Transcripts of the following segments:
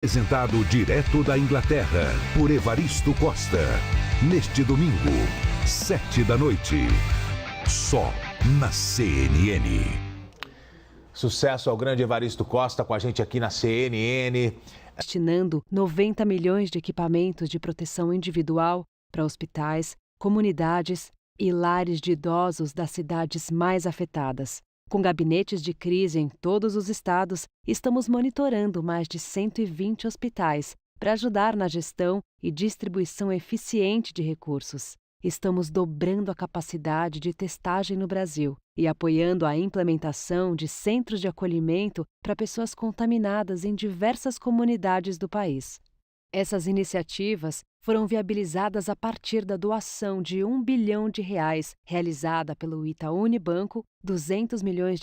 Apresentado direto da Inglaterra, por Evaristo Costa. Neste domingo, 19h, só na CNN. Sucesso ao grande Evaristo Costa com a gente aqui na CNN. Destinando 90 milhões de equipamentos de proteção individual para hospitais, comunidades e lares de idosos das cidades mais afetadas. Com gabinetes de crise em todos os estados, estamos monitorando mais de 120 hospitais para ajudar na gestão e distribuição eficiente de recursos. Estamos dobrando a capacidade de testagem no Brasil e apoiando a implementação de centros de acolhimento para pessoas contaminadas em diversas comunidades do país. Essas iniciativas foram viabilizadas a partir da doação de R$1 bilhão realizada pelo Itaú Unibanco, R$200 milhões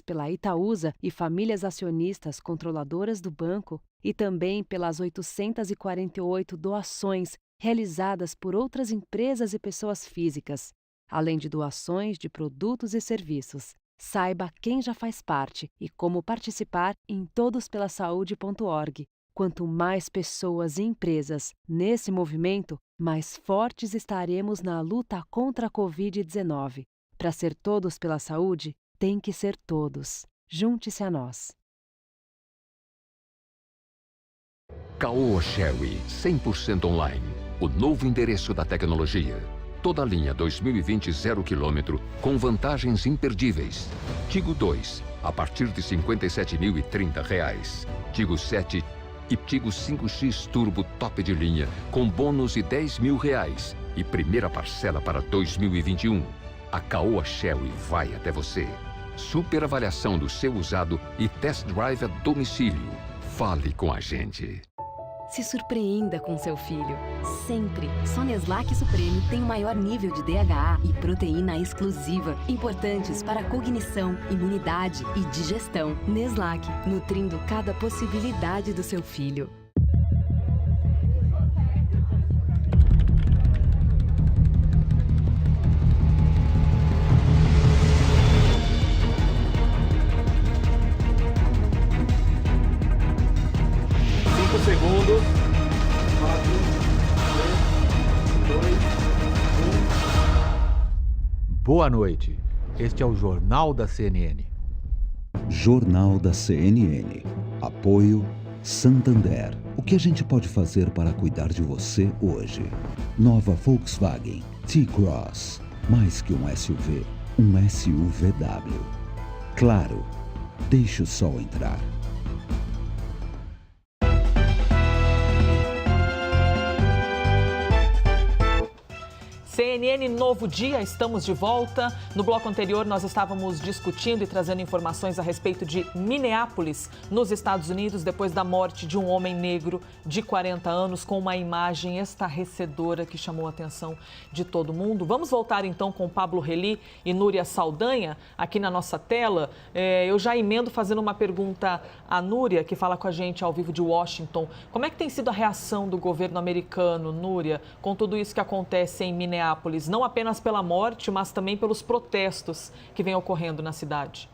pela Itaúsa e famílias acionistas controladoras do banco e também pelas 848 doações realizadas por outras empresas e pessoas físicas, além de doações de produtos e serviços. Saiba quem já faz parte e como participar em todospelasaude.org. Quanto mais pessoas e empresas nesse movimento, mais fortes estaremos na luta contra a Covid-19. Para ser todos pela saúde, tem que ser todos. Junte-se a nós. Caoa Sherry 100% online. O novo endereço da tecnologia. Toda a linha 2020 0 km com vantagens imperdíveis. Tigo 2, a partir de R$ 57.030. Tigo 7 e Tigo 5X Turbo top de linha, com bônus de R$10 mil e primeira parcela para 2021. A Caoa Sherry vai até você. Super avaliação do seu usado e test drive a domicílio. Fale com a gente. Se surpreenda com seu filho. Sempre. Só Neslac Supreme tem o maior nível de DHA e proteína exclusiva, importantes para cognição, imunidade e digestão. Neslac, nutrindo cada possibilidade do seu filho. Segundos. 4, 3, 2, 1. Boa noite. Este é o Jornal da CNN. Jornal da CNN. Apoio Santander. O que a gente pode fazer para cuidar de você hoje? Nova Volkswagen T-Cross. Mais que um SUV, um SUVW. Claro, deixe o sol entrar. CNN Novo Dia, estamos de volta. No bloco anterior, nós estávamos discutindo e trazendo informações a respeito de Minneapolis, nos Estados Unidos, depois da morte de um homem negro de 40 anos, com uma imagem estarrecedora que chamou a atenção de todo mundo. Vamos voltar então com Pablo Rely e Núria Saldanha aqui na nossa tela. Eu já emendo fazendo uma pergunta à Núria, que fala com a gente ao vivo de Washington. Como é que tem sido a reação do governo americano, Núria, com tudo isso que acontece em Minneapolis? Não apenas pela morte, mas também pelos protestos que vêm ocorrendo na cidade.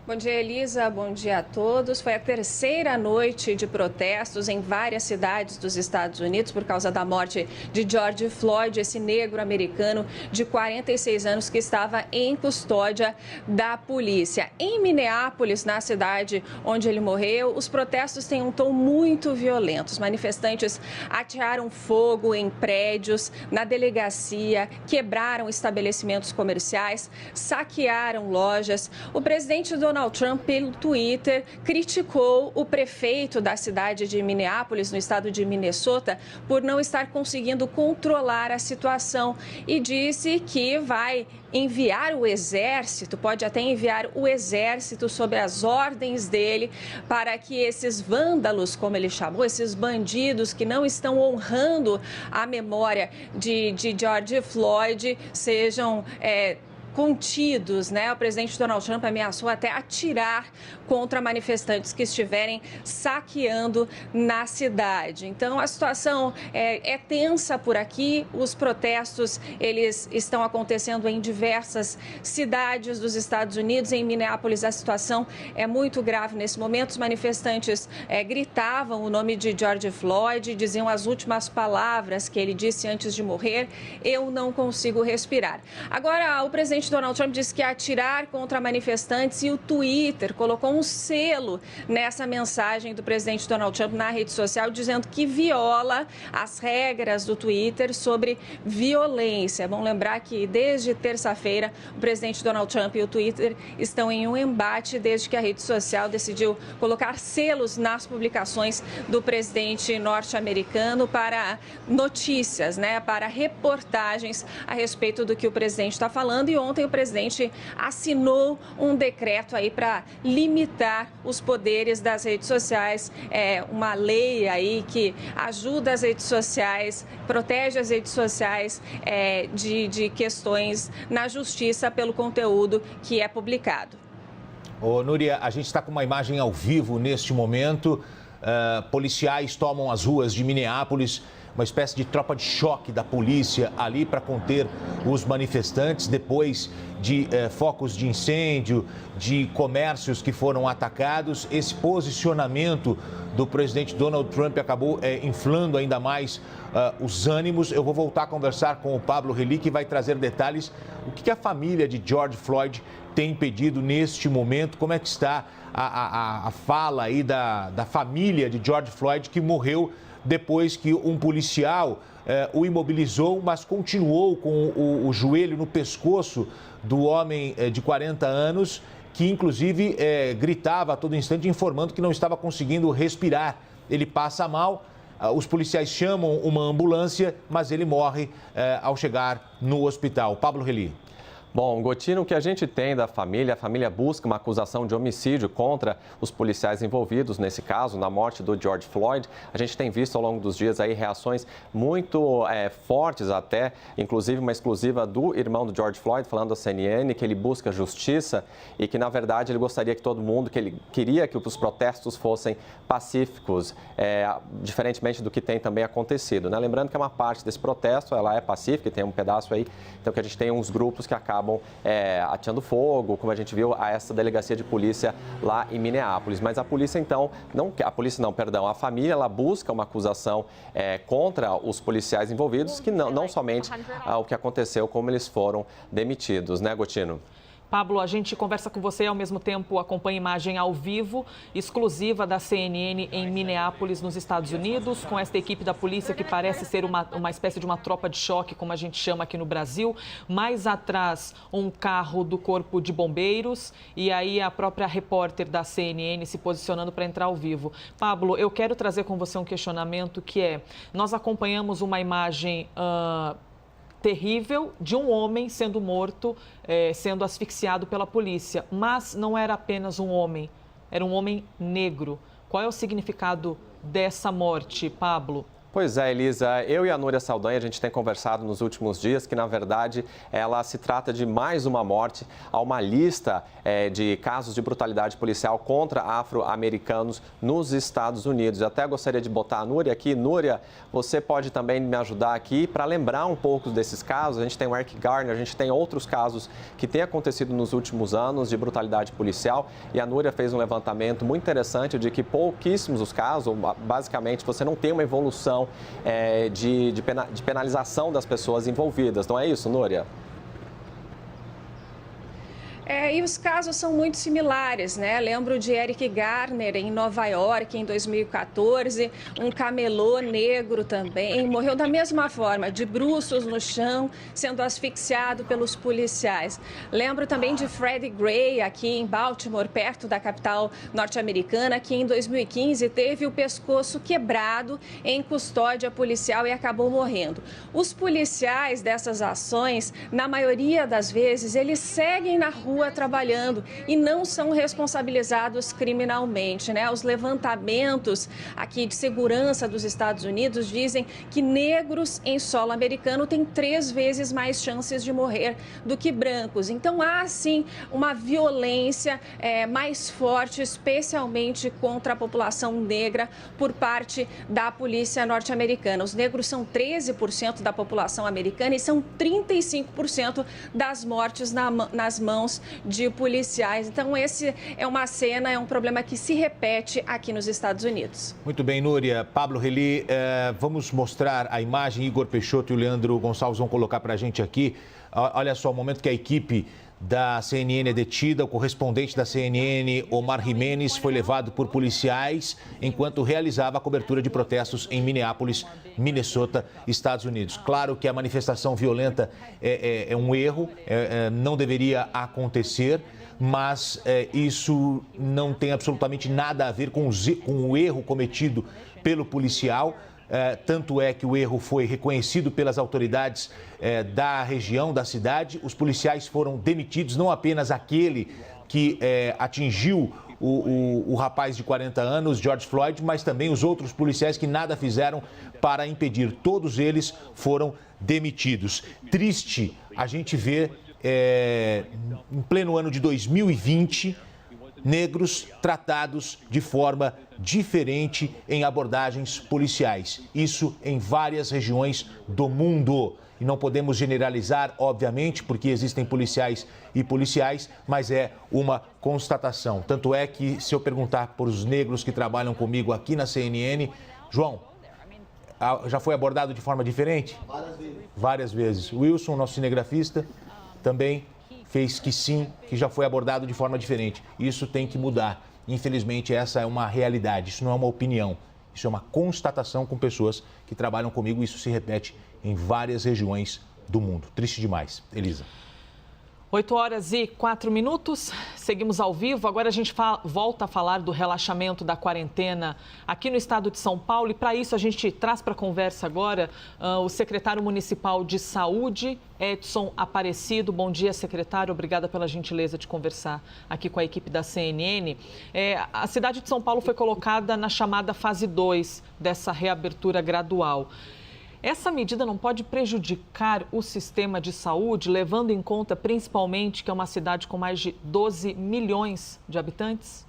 Bom dia, Elisa. Bom dia a todos. Foi a terceira noite de protestos em várias cidades dos Estados Unidos por causa da morte de George Floyd, esse negro americano de 46 anos que estava em custódia da polícia. Em Minneapolis, na cidade onde ele morreu, os protestos têm um tom muito violento. Os manifestantes atearam fogo em prédios, na delegacia, quebraram estabelecimentos comerciais, saquearam lojas. O presidente Donald Trump, pelo Twitter, criticou o prefeito da cidade de Minneapolis, no estado de Minnesota, por não estar conseguindo controlar a situação e disse que vai enviar o exército, pode até enviar o exército sob as ordens dele para que esses vândalos, como ele chamou, esses bandidos que não estão honrando a memória de George Floyd, sejam contidos, né? O presidente Donald Trump ameaçou até atirar contra manifestantes que estiverem saqueando na cidade. Então, a situação é tensa por aqui. Os protestos, eles estão acontecendo em diversas cidades dos Estados Unidos. Em Minneapolis, a situação é muito grave nesse momento. Os manifestantes gritavam o nome de George Floyd, diziam as últimas palavras que ele disse antes de morrer: eu não consigo respirar. Agora, o presidente Donald Trump disse que ia atirar contra manifestantes e o Twitter colocou um selo nessa mensagem do presidente Donald Trump na rede social, dizendo que viola as regras do Twitter sobre violência. É bom lembrar que desde terça-feira o presidente Donald Trump e o Twitter estão em um embate desde que a rede social decidiu colocar selos nas publicações do presidente norte-americano para notícias, né, para reportagens a respeito do que o presidente está falando. E ontem o presidente assinou um decreto aí para limitar os poderes das redes sociais, uma lei aí que ajuda as redes sociais, protege as redes sociais de questões na justiça pelo conteúdo que é publicado. Ô, Núria, a gente está com uma imagem ao vivo neste momento. Policiais tomam as ruas de Minneapolis, uma espécie de tropa de choque da polícia ali para conter os manifestantes depois de focos de incêndio, de comércios que foram atacados. Esse posicionamento do presidente Donald Trump acabou inflando ainda mais os ânimos. Eu vou voltar a conversar com o Pablo Rely, que vai trazer detalhes. O que a família de George Floyd tem pedido neste momento? Como é que está a fala aí da família de George Floyd, que morreu depois que um policial o imobilizou, mas continuou com o joelho no pescoço do homem de 40 anos, que inclusive gritava a todo instante, informando que não estava conseguindo respirar. Ele passa mal, os policiais chamam uma ambulância, mas ele morre ao chegar no hospital. Pablo Rely. Bom, Gotino, o que a gente tem da família, a família busca uma acusação de homicídio contra os policiais envolvidos nesse caso, na morte do George Floyd. A gente tem visto ao longo dos dias aí reações muito fortes até, inclusive uma exclusiva do irmão do George Floyd, falando à CNN que ele busca justiça e que, na verdade, ele gostaria que todo mundo, que ele queria que os protestos fossem pacíficos, diferentemente do que tem também acontecido, né? Lembrando que uma parte desse protesto, ela é pacífica e tem um pedaço aí, então que a gente tem uns grupos que acabam ateando fogo, como a gente viu a essa delegacia de polícia lá em Minneapolis. Mas a polícia, então, a família, ela busca uma acusação contra os policiais envolvidos, que não somente o que aconteceu, como eles foram demitidos, né, Gotino? Pablo, a gente conversa com você e, ao mesmo tempo, acompanha imagem ao vivo, exclusiva da CNN em Minneapolis, nos Estados Unidos, com esta equipe da polícia que parece ser uma espécie de uma tropa de choque, como a gente chama aqui no Brasil. Mais atrás, um carro do Corpo de Bombeiros e aí a própria repórter da CNN se posicionando para entrar ao vivo. Pablo, eu quero trazer com você um questionamento que nós acompanhamos uma imagem terrível de um homem sendo morto, sendo asfixiado pela polícia. Mas não era apenas um homem, era um homem negro. Qual é o significado dessa morte, Pablo? Pois é, Elisa, eu e a Núria Saldanha, a gente tem conversado nos últimos dias que, na verdade, ela se trata de mais uma morte. Há uma lista de casos de brutalidade policial contra afro-americanos nos Estados Unidos. Eu até gostaria de botar a Núria aqui. Núria, você pode também me ajudar aqui para lembrar um pouco desses casos. A gente tem o Eric Garner, a gente tem outros casos que têm acontecido nos últimos anos de brutalidade policial. E a Núria fez um levantamento muito interessante de que pouquíssimos os casos, basicamente, você não tem uma evolução de penalização das pessoas envolvidas. Não é isso, Núria? E os casos são muito similares, né? Lembro de Eric Garner em Nova York em 2014, um camelô negro também, morreu da mesma forma, de bruços no chão, sendo asfixiado pelos policiais. Lembro também de Freddie Gray aqui em Baltimore, perto da capital norte-americana, que em 2015 teve o pescoço quebrado em custódia policial e acabou morrendo. Os policiais dessas ações, na maioria das vezes, eles seguem na rua continua trabalhando e não são responsabilizados criminalmente, né? Os levantamentos aqui de segurança dos Estados Unidos dizem que negros em solo americano têm 3 vezes mais chances de morrer do que brancos. Então há sim uma violência mais forte, especialmente contra a população negra por parte da polícia norte-americana. Os negros são 13% da população americana e são 35% das mortes nas mãos de policiais. Então esse é uma cena, é um problema que se repete aqui nos Estados Unidos. Muito bem, Núria. Pablo Reli, vamos mostrar a imagem. Igor Peixoto e o Leandro Gonçalves vão colocar para a gente aqui. Olha só, o momento que a equipe da CNN é detida, o correspondente da CNN, Omar Jimenez, foi levado por policiais enquanto realizava a cobertura de protestos em Minneapolis, Minnesota, Estados Unidos. Claro que a manifestação violenta é um erro, não deveria acontecer, mas isso não tem absolutamente nada a ver com o erro cometido pelo policial. Tanto é que o erro foi reconhecido pelas autoridades da região, da cidade. Os policiais foram demitidos, não apenas aquele que atingiu o rapaz de 40 anos, George Floyd, mas também os outros policiais que nada fizeram para impedir. Todos eles foram demitidos. Triste a gente ver, em pleno ano de 2020, negros tratados de forma diferente em abordagens policiais. Isso em várias regiões do mundo. E não podemos generalizar, obviamente, porque existem policiais e policiais, mas é uma constatação. Tanto é que, se eu perguntar para os negros que trabalham comigo aqui na CNN, João, já foi abordado de forma diferente? Várias vezes. Várias vezes. Wilson, nosso cinegrafista, também fez que sim, que já foi abordado de forma diferente. Isso tem que mudar. Infelizmente, essa é uma realidade, isso não é uma opinião. Isso é uma constatação com pessoas que trabalham comigo e isso se repete em várias regiões do mundo. Triste demais. Elisa. 8h04. Seguimos ao vivo. Agora a gente volta a falar do relaxamento da quarentena aqui no estado de São Paulo. E para isso a gente traz para a conversa agora o secretário municipal de saúde, Edson Aparecido. Bom dia, secretário. Obrigada pela gentileza de conversar aqui com a equipe da CNN. A cidade de São Paulo foi colocada na chamada fase 2 dessa reabertura gradual. Essa medida não pode prejudicar o sistema de saúde, levando em conta principalmente que é uma cidade com mais de 12 milhões de habitantes?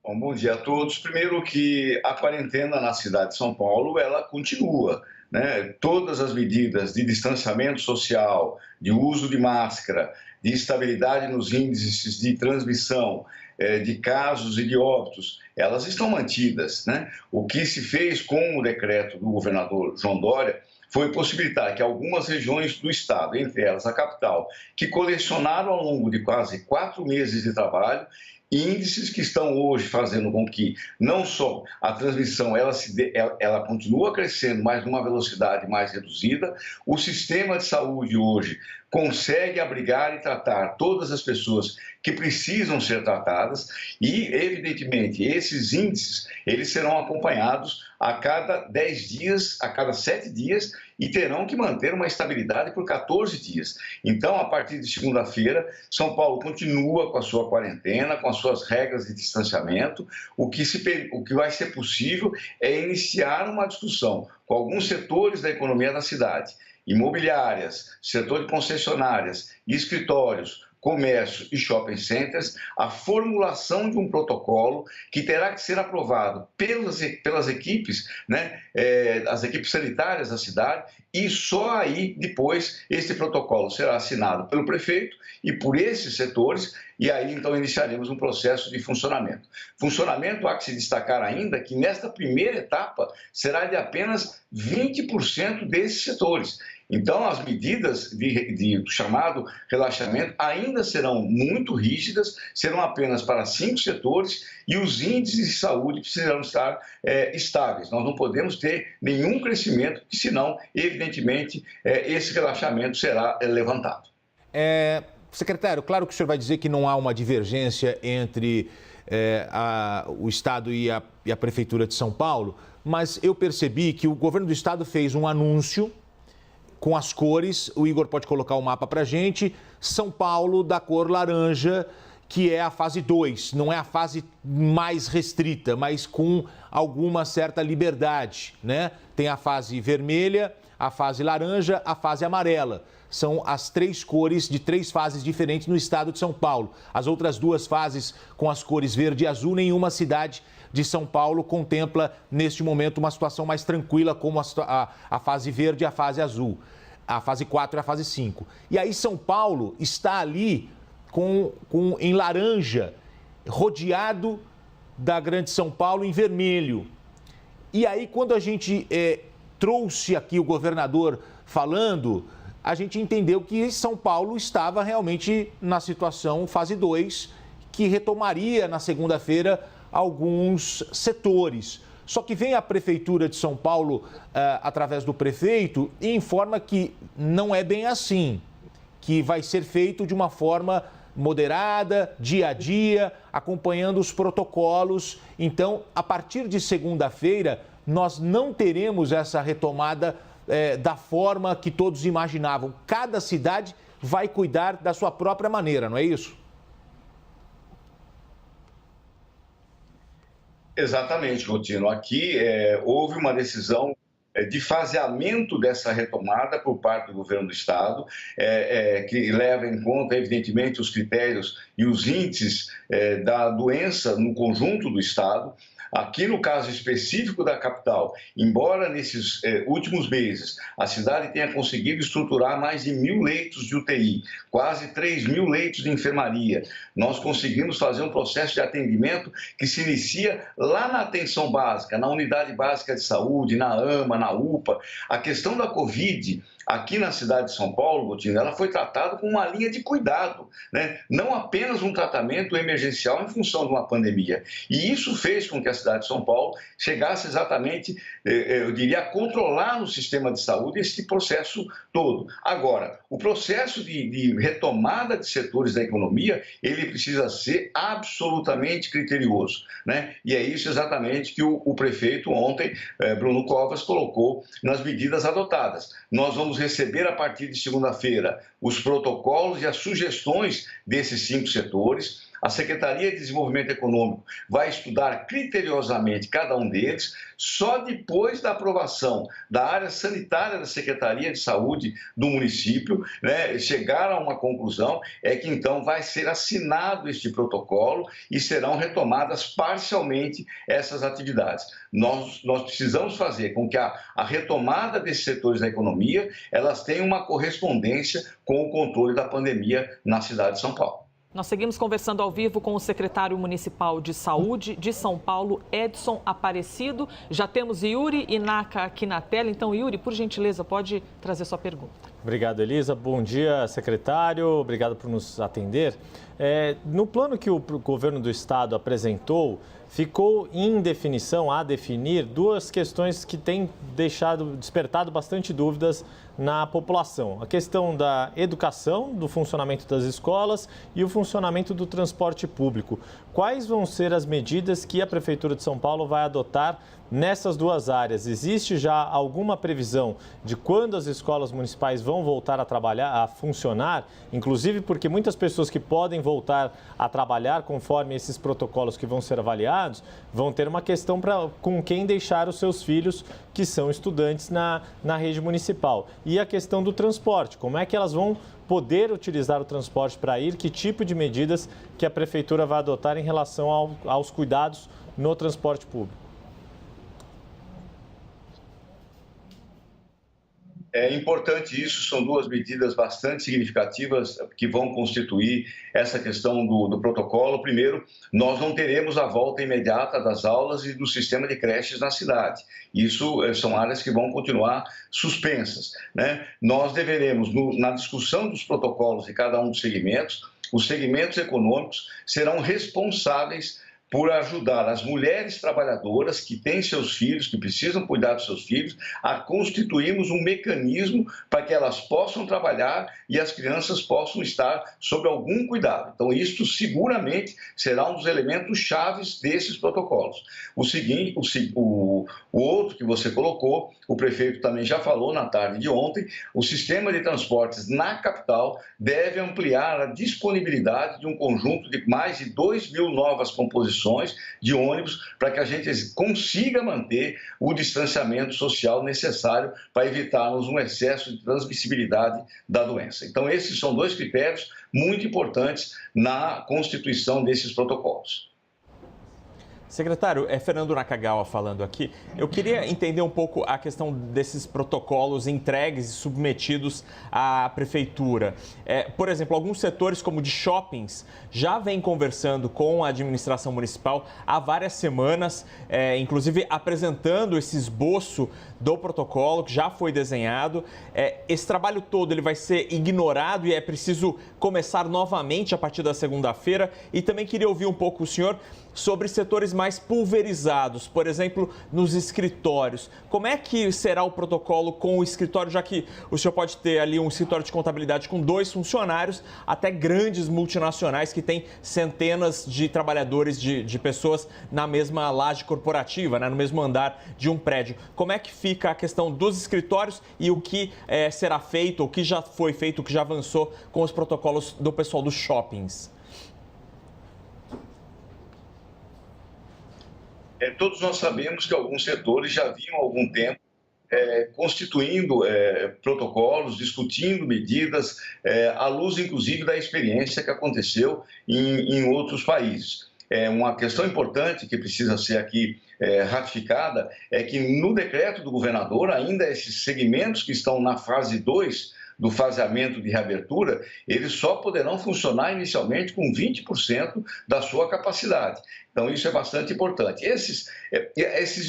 Bom dia a todos. Primeiro que a quarentena na cidade de São Paulo, ela continua, né? Todas as medidas de distanciamento social, de uso de máscara, de estabilidade nos índices de transmissão, de casos e de óbitos, elas estão mantidas, né? O que se fez com o decreto do governador João Dória foi possibilitar que algumas regiões do estado, entre elas a capital, que colecionaram ao longo de quase 4 meses de trabalho, índices que estão hoje fazendo com que não só a transmissão ela continua crescendo, mas numa velocidade mais reduzida, o sistema de saúde hoje consegue abrigar e tratar todas as pessoas que precisam ser tratadas e, evidentemente, esses índices eles serão acompanhados a cada 10 dias, a cada 7 dias e terão que manter uma estabilidade por 14 dias. Então, a partir de segunda-feira, São Paulo continua com a sua quarentena, com as suas regras de distanciamento. O que vai ser possível é iniciar uma discussão com alguns setores da economia da cidade, imobiliárias, setor de concessionárias, escritórios, comércio e shopping centers, a formulação de um protocolo que terá que ser aprovado pelas equipes, né, as equipes sanitárias da cidade, e só aí depois esse protocolo será assinado pelo prefeito e por esses setores, e aí então iniciaremos um processo de funcionamento. Funcionamento, há que se destacar ainda que nesta primeira etapa será de apenas 20% desses setores. Então, as medidas do chamado relaxamento ainda serão muito rígidas, serão apenas para 5 setores e os índices de saúde precisarão estar estáveis. Nós não podemos ter nenhum crescimento, porque senão, evidentemente, esse relaxamento será levantado. Secretário, claro que o senhor vai dizer que não há uma divergência entre o Estado e a Prefeitura de São Paulo, mas eu percebi que o governo do Estado fez um anúncio com as cores. O Igor pode colocar o mapa para a gente. São Paulo da cor laranja, que é a fase 2. Não é a fase mais restrita, mas com alguma certa liberdade, né? Tem a fase vermelha, a fase laranja, a fase amarela. São as 3 cores de 3 fases diferentes no estado de São Paulo. As outras 2 fases com as cores verde e azul, nenhuma cidade de São Paulo contempla, neste momento, uma situação mais tranquila como a fase verde e a fase azul. A fase 4 e a fase 5. E aí São Paulo está ali em laranja, rodeado da Grande São Paulo em vermelho. E aí, quando a gente trouxe aqui o governador falando, a gente entendeu que São Paulo estava realmente na situação fase 2, que retomaria na segunda-feira alguns setores. Só que vem a Prefeitura de São Paulo, através do prefeito, e informa que não é bem assim, que vai ser feito de uma forma moderada, dia a dia, acompanhando os protocolos. Então, a partir de segunda-feira, nós não teremos essa retomada da forma que todos imaginavam. Cada cidade vai cuidar da sua própria maneira, não é isso? Exatamente, Coutinho. Aqui houve uma decisão de faseamento dessa retomada por parte do governo do Estado, que leva em conta, evidentemente, os critérios e os índices da doença no conjunto do Estado. Aqui no caso específico da capital, embora nesses últimos meses a cidade tenha conseguido estruturar mais de 1.000 leitos de UTI, quase 3.000 leitos de enfermaria, nós conseguimos fazer um processo de atendimento que se inicia lá na atenção básica, na unidade básica de saúde, na AMA, na UPA. A questão da Covid, aqui na cidade de São Paulo, Coutinho, ela foi tratada com uma linha de cuidado, né? Não apenas um tratamento emergencial em função de uma pandemia. E isso fez com que a cidade de São Paulo chegasse exatamente, eu diria, a controlar no sistema de saúde esse processo todo. Agora, o processo de retomada de setores da economia, ele precisa ser absolutamente criterioso, né? E é isso exatamente que o prefeito ontem, Bruno Covas, colocou nas medidas adotadas. Nós vamos receber a partir de segunda-feira os protocolos e as sugestões desses 5 setores. A Secretaria de Desenvolvimento Econômico vai estudar criteriosamente cada um deles. Só depois da aprovação da área sanitária da Secretaria de Saúde do município, né, chegar a uma conclusão, é que então vai ser assinado este protocolo e serão retomadas parcialmente essas atividades. Nós precisamos fazer com que a retomada desses setores da economia, elas tenham uma correspondência com o controle da pandemia na cidade de São Paulo. Nós seguimos conversando ao vivo com o secretário municipal de saúde de São Paulo, Edson Aparecido. Já temos Yuri Inaka aqui na tela. Então, Yuri, por gentileza, pode trazer sua pergunta. Obrigado, Elisa. Bom dia, secretário. Obrigado por nos atender. No plano que o governo do estado apresentou, ficou em definição, a definir, 2 questões que têm despertado bastante dúvidas na população. A questão da educação, do funcionamento das escolas e o funcionamento do transporte público. Quais vão ser as medidas que a Prefeitura de São Paulo vai adotar nessas 2 áreas? Existe já alguma previsão de quando as escolas municipais vão voltar a trabalhar, a funcionar? Inclusive porque muitas pessoas que podem voltar a trabalhar conforme esses protocolos que vão ser avaliados, vão ter uma questão com quem deixar os seus filhos que são estudantes na rede municipal. E a questão do transporte, como é que elas vão poder utilizar o transporte para ir? Que tipo de medidas que a Prefeitura vai adotar em relação aos cuidados no transporte público? É importante isso, são 2 medidas bastante significativas que vão constituir essa questão do protocolo. Primeiro, nós não teremos a volta imediata das aulas e do sistema de creches na cidade. Isso são áreas que vão continuar suspensas, né? Nós deveremos, na discussão dos protocolos de cada um dos segmentos, os segmentos econômicos serão responsáveis por ajudar as mulheres trabalhadoras que têm seus filhos, que precisam cuidar dos seus filhos, a constituirmos um mecanismo para que elas possam trabalhar e as crianças possam estar sob algum cuidado. Então, isto seguramente será um dos elementos chaves desses protocolos. O outro que você colocou, o prefeito também já falou na tarde de ontem, o sistema de transportes na capital deve ampliar a disponibilidade de um conjunto de mais de 2.000 novas composições de ônibus para que a gente consiga manter o distanciamento social necessário para evitarmos um excesso de transmissibilidade da doença. Então, esses são 2 critérios muito importantes na constituição desses protocolos. Secretário, é Fernando Nakagawa falando aqui. Eu queria entender um pouco a questão desses protocolos entregues e submetidos à prefeitura. Por exemplo, alguns setores, como de shoppings, já vêm conversando com a administração municipal há várias semanas, inclusive apresentando esse esboço do protocolo que já foi desenhado. Esse trabalho todo ele vai ser ignorado e é preciso começar novamente a partir da segunda-feira. E também queria ouvir um pouco o senhor sobre setores mais pulverizados, por exemplo, nos escritórios. Como é que será o protocolo com o escritório, já que o senhor pode ter ali um escritório de contabilidade com 2 funcionários, até grandes multinacionais que têm centenas de trabalhadores, de pessoas na mesma laje corporativa, né, no mesmo andar de um prédio. Como é que fica a questão dos escritórios e o que será feito, o que já foi feito, o que já avançou com os protocolos do pessoal dos shoppings? Todos nós sabemos que alguns setores já vinham há algum tempo constituindo protocolos, discutindo medidas, à luz, inclusive, da experiência que aconteceu em outros países. Uma questão importante que precisa ser aqui ratificada é que no decreto do governador, ainda esses segmentos que estão na fase 2 do faseamento de reabertura, eles só poderão funcionar inicialmente com 20% da sua capacidade. Então, isso é bastante importante. Esses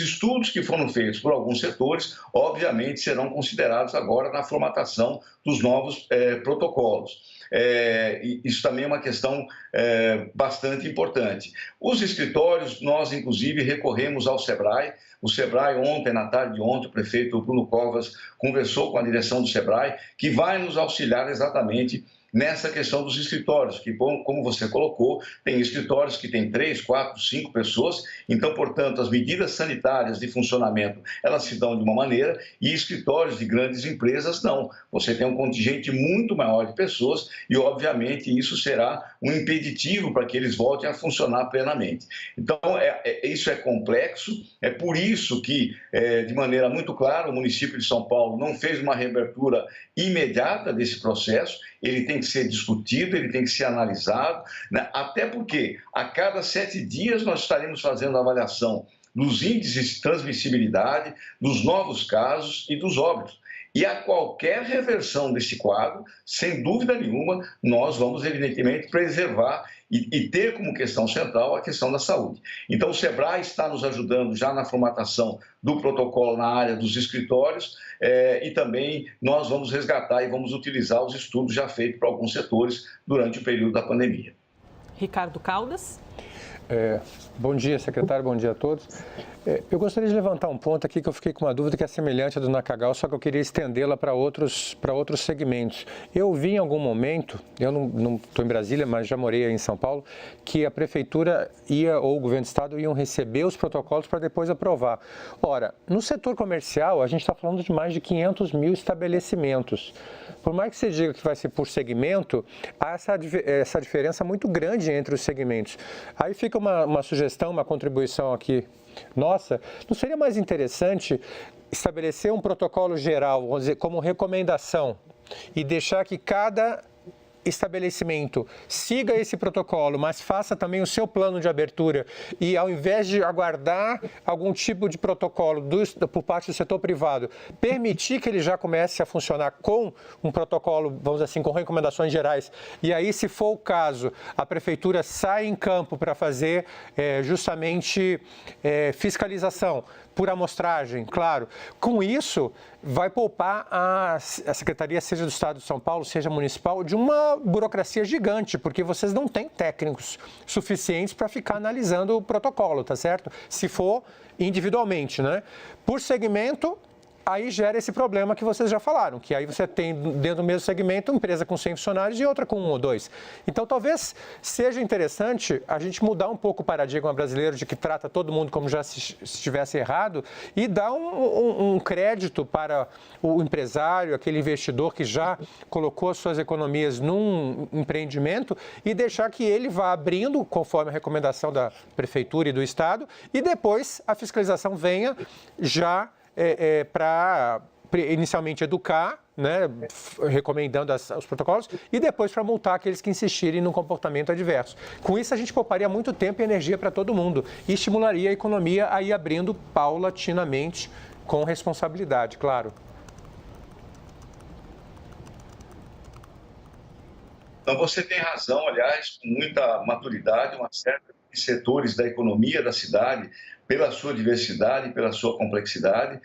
estudos que foram feitos por alguns setores, obviamente, serão considerados agora na formatação dos novos protocolos. Isso também é uma questão bastante importante. Os escritórios, nós, inclusive, recorremos ao SEBRAE. O SEBRAE, ontem, na tarde de ontem, o prefeito Bruno Covas conversou com a direção do SEBRAE, que vai nos auxiliar exatamente nessa questão dos escritórios, que, como você colocou, tem escritórios que têm 3, 4, 5 pessoas, então, portanto, as medidas sanitárias de funcionamento, elas se dão de uma maneira, e escritórios de grandes empresas não. Você tem um contingente muito maior de pessoas e, obviamente, isso será um impeditivo para que eles voltem a funcionar plenamente. Então, isso é complexo, é por isso que, de maneira muito clara, o município de São Paulo não fez uma reabertura imediata desse processo. Ele tem que ser discutido, ele tem que ser analisado, né? Até porque a cada 7 dias nós estaremos fazendo a avaliação dos índices de transmissibilidade, dos novos casos e dos óbitos. E a qualquer reversão desse quadro, sem dúvida nenhuma, nós vamos, evidentemente, preservar e ter como questão central a questão da saúde. Então, o SEBRAE está nos ajudando já na formatação do protocolo na área dos escritórios e também nós vamos resgatar e vamos utilizar os estudos já feitos para alguns setores durante o período da pandemia. Ricardo Caldas. Bom dia, secretário, bom dia a todos. Eu gostaria de levantar um ponto aqui que eu fiquei com uma dúvida que é semelhante à do Nakagawa, só que eu queria estendê-la para outros segmentos. Eu vi em algum momento, eu não estou em Brasília, mas já morei aí em São Paulo, que a prefeitura ou o governo do estado iam receber os protocolos para depois aprovar. Ora, no setor comercial, a gente está falando de mais de 500 mil estabelecimentos. Por mais que você diga que vai ser por segmento, há essa diferença muito grande entre os segmentos. Aí fica uma sugestão, uma contribuição aqui nossa. Não seria mais interessante estabelecer um protocolo geral, vamos dizer, como recomendação, e deixar que cada estabelecimento siga esse protocolo, mas faça também o seu plano de abertura e, ao invés de aguardar algum tipo de protocolo por parte do setor privado, permitir que ele já comece a funcionar com um protocolo, vamos dizer assim, com recomendações gerais, e aí, se for o caso, a prefeitura sai em campo para fazer justamente fiscalização, por amostragem, claro. Com isso, vai poupar a Secretaria, seja do Estado de São Paulo, seja municipal, de uma burocracia gigante, porque vocês não têm técnicos suficientes para ficar analisando o protocolo, tá certo? Se for individualmente, né? Por segmento, aí gera esse problema que vocês já falaram, que aí você tem dentro do mesmo segmento uma empresa com 100 funcionários e outra com 1 ou 2. Então, talvez seja interessante a gente mudar um pouco o paradigma brasileiro de que trata todo mundo como já se estivesse errado e dar um crédito para o empresário, aquele investidor que já colocou as suas economias num empreendimento e deixar que ele vá abrindo conforme a recomendação da Prefeitura e do Estado e depois a fiscalização venha já para inicialmente educar, né, recomendando os protocolos, e depois para multar aqueles que insistirem no comportamento adverso. Com isso, a gente pouparia muito tempo e energia para todo mundo e estimularia a economia a ir abrindo paulatinamente, com responsabilidade, claro. Então, você tem razão, aliás, com muita maturidade, uma série de setores da economia da cidade, pela sua diversidade, pela sua complexidade,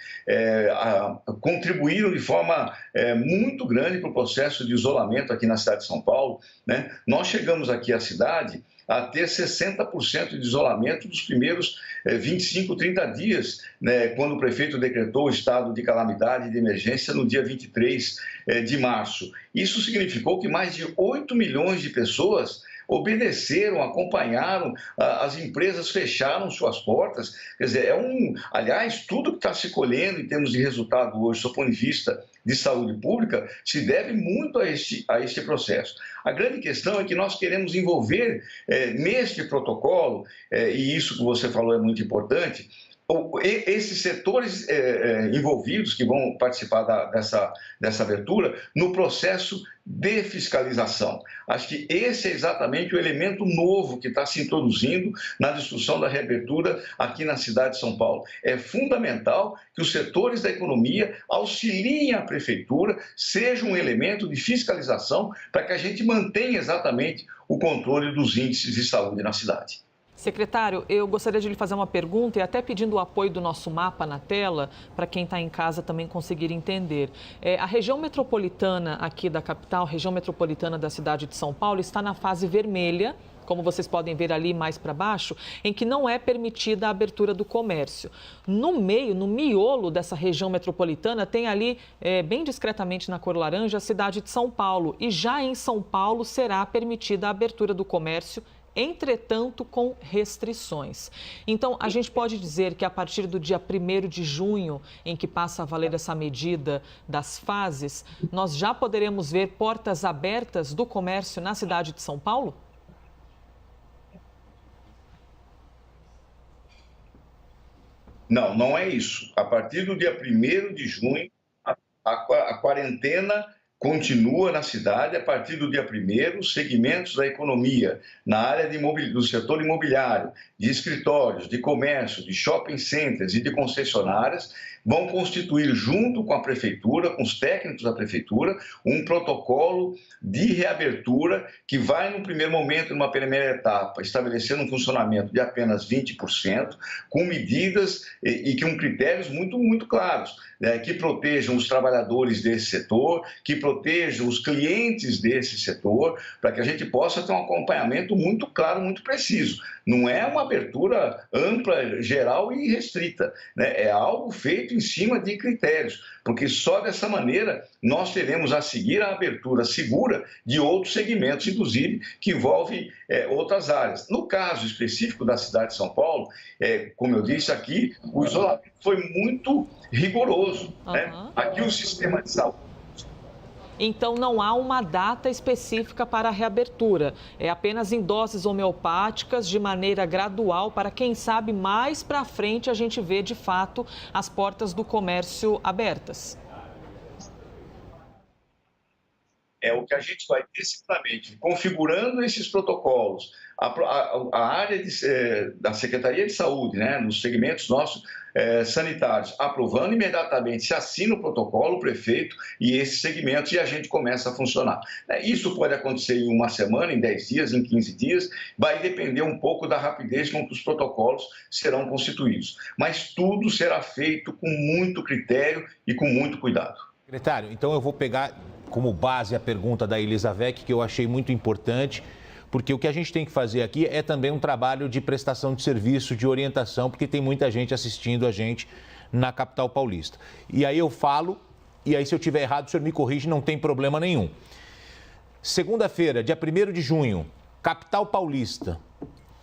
contribuíram de forma muito grande para o processo de isolamento aqui na cidade de São Paulo, né? Nós chegamos aqui à cidade a ter 60% de isolamento dos primeiros 25, 30 dias, né, quando o prefeito decretou o estado de calamidade e de emergência no dia 23 de março. Isso significou que mais de 8 milhões de pessoas obedeceram, acompanharam, as empresas fecharam suas portas. Quer dizer, aliás, tudo que está se colhendo em termos de resultado hoje, do ponto de vista de saúde pública, se deve muito a este processo. A grande questão é que nós queremos envolver neste protocolo, e isso que você falou é muito importante, esses setores envolvidos que vão participar dessa abertura no processo de fiscalização. Acho que esse é exatamente o elemento novo que está se introduzindo na discussão da reabertura aqui na cidade de São Paulo. É fundamental que os setores da economia auxiliem a prefeitura, seja um elemento de fiscalização para que a gente mantenha exatamente o controle dos índices de saúde na cidade. Secretário, eu gostaria de lhe fazer uma pergunta e até pedindo o apoio do nosso mapa na tela, para quem está em casa também conseguir entender. A região metropolitana aqui da capital, região metropolitana da cidade de São Paulo, está na fase vermelha, como vocês podem ver ali mais para baixo, em que não é permitida a abertura do comércio. No meio, no miolo dessa região metropolitana, tem ali, bem discretamente na cor laranja, a cidade de São Paulo. E já em São Paulo será permitida a abertura do comércio, entretanto, com restrições. Então, a gente pode dizer que a partir do dia 1º de junho, em que passa a valer essa medida das fases, nós já poderemos ver portas abertas do comércio na cidade de São Paulo? Não, não é isso. A partir do dia 1º de junho, a quarentena continua na cidade. A partir do dia 1º, os segmentos da economia na área do setor imobiliário, de escritórios, de comércio, de shopping centers e de concessionárias vão constituir, junto com a prefeitura, com os técnicos da prefeitura, um protocolo de reabertura que vai, no primeiro momento, numa primeira etapa, estabelecendo um funcionamento de apenas 20%, com medidas e com critérios muito, muito claros, né, que protejam os trabalhadores desse setor, que protejam os clientes desse setor, para que a gente possa ter um acompanhamento muito claro, muito preciso. Não é uma abertura ampla, geral e restrita, né? É algo feito em cima de critérios, porque só dessa maneira nós teremos a seguir a abertura segura de outros segmentos, inclusive, que envolvem outras áreas. No caso específico da cidade de São Paulo, como eu disse aqui, o isolamento foi muito rigoroso, né? Aqui o sistema de saúde. Então, não há uma data específica para a reabertura. É apenas em doses homeopáticas, de maneira gradual, para quem sabe mais para frente a gente vê, de fato, as portas do comércio abertas. o que a gente vai disciplinadamente configurando esses protocolos. A área da Secretaria de Saúde, né, nos segmentos nossos sanitários, aprovando imediatamente, se assina o protocolo, o prefeito e esses segmentos, e a gente começa a funcionar. Isso pode acontecer em uma semana, em 10 dias, em 15 dias, vai depender um pouco da rapidez com que os protocolos serão constituídos. Mas tudo será feito com muito critério e com muito cuidado. Secretário, então eu vou pegar como base a pergunta da Elizabeth, que eu achei muito importante, porque o que a gente tem que fazer aqui é também um trabalho de prestação de serviço, de orientação, porque tem muita gente assistindo a gente na capital paulista. E aí eu falo, e aí se eu estiver errado, o senhor me corrige, não tem problema nenhum. Segunda-feira, dia 1º de junho, capital paulista,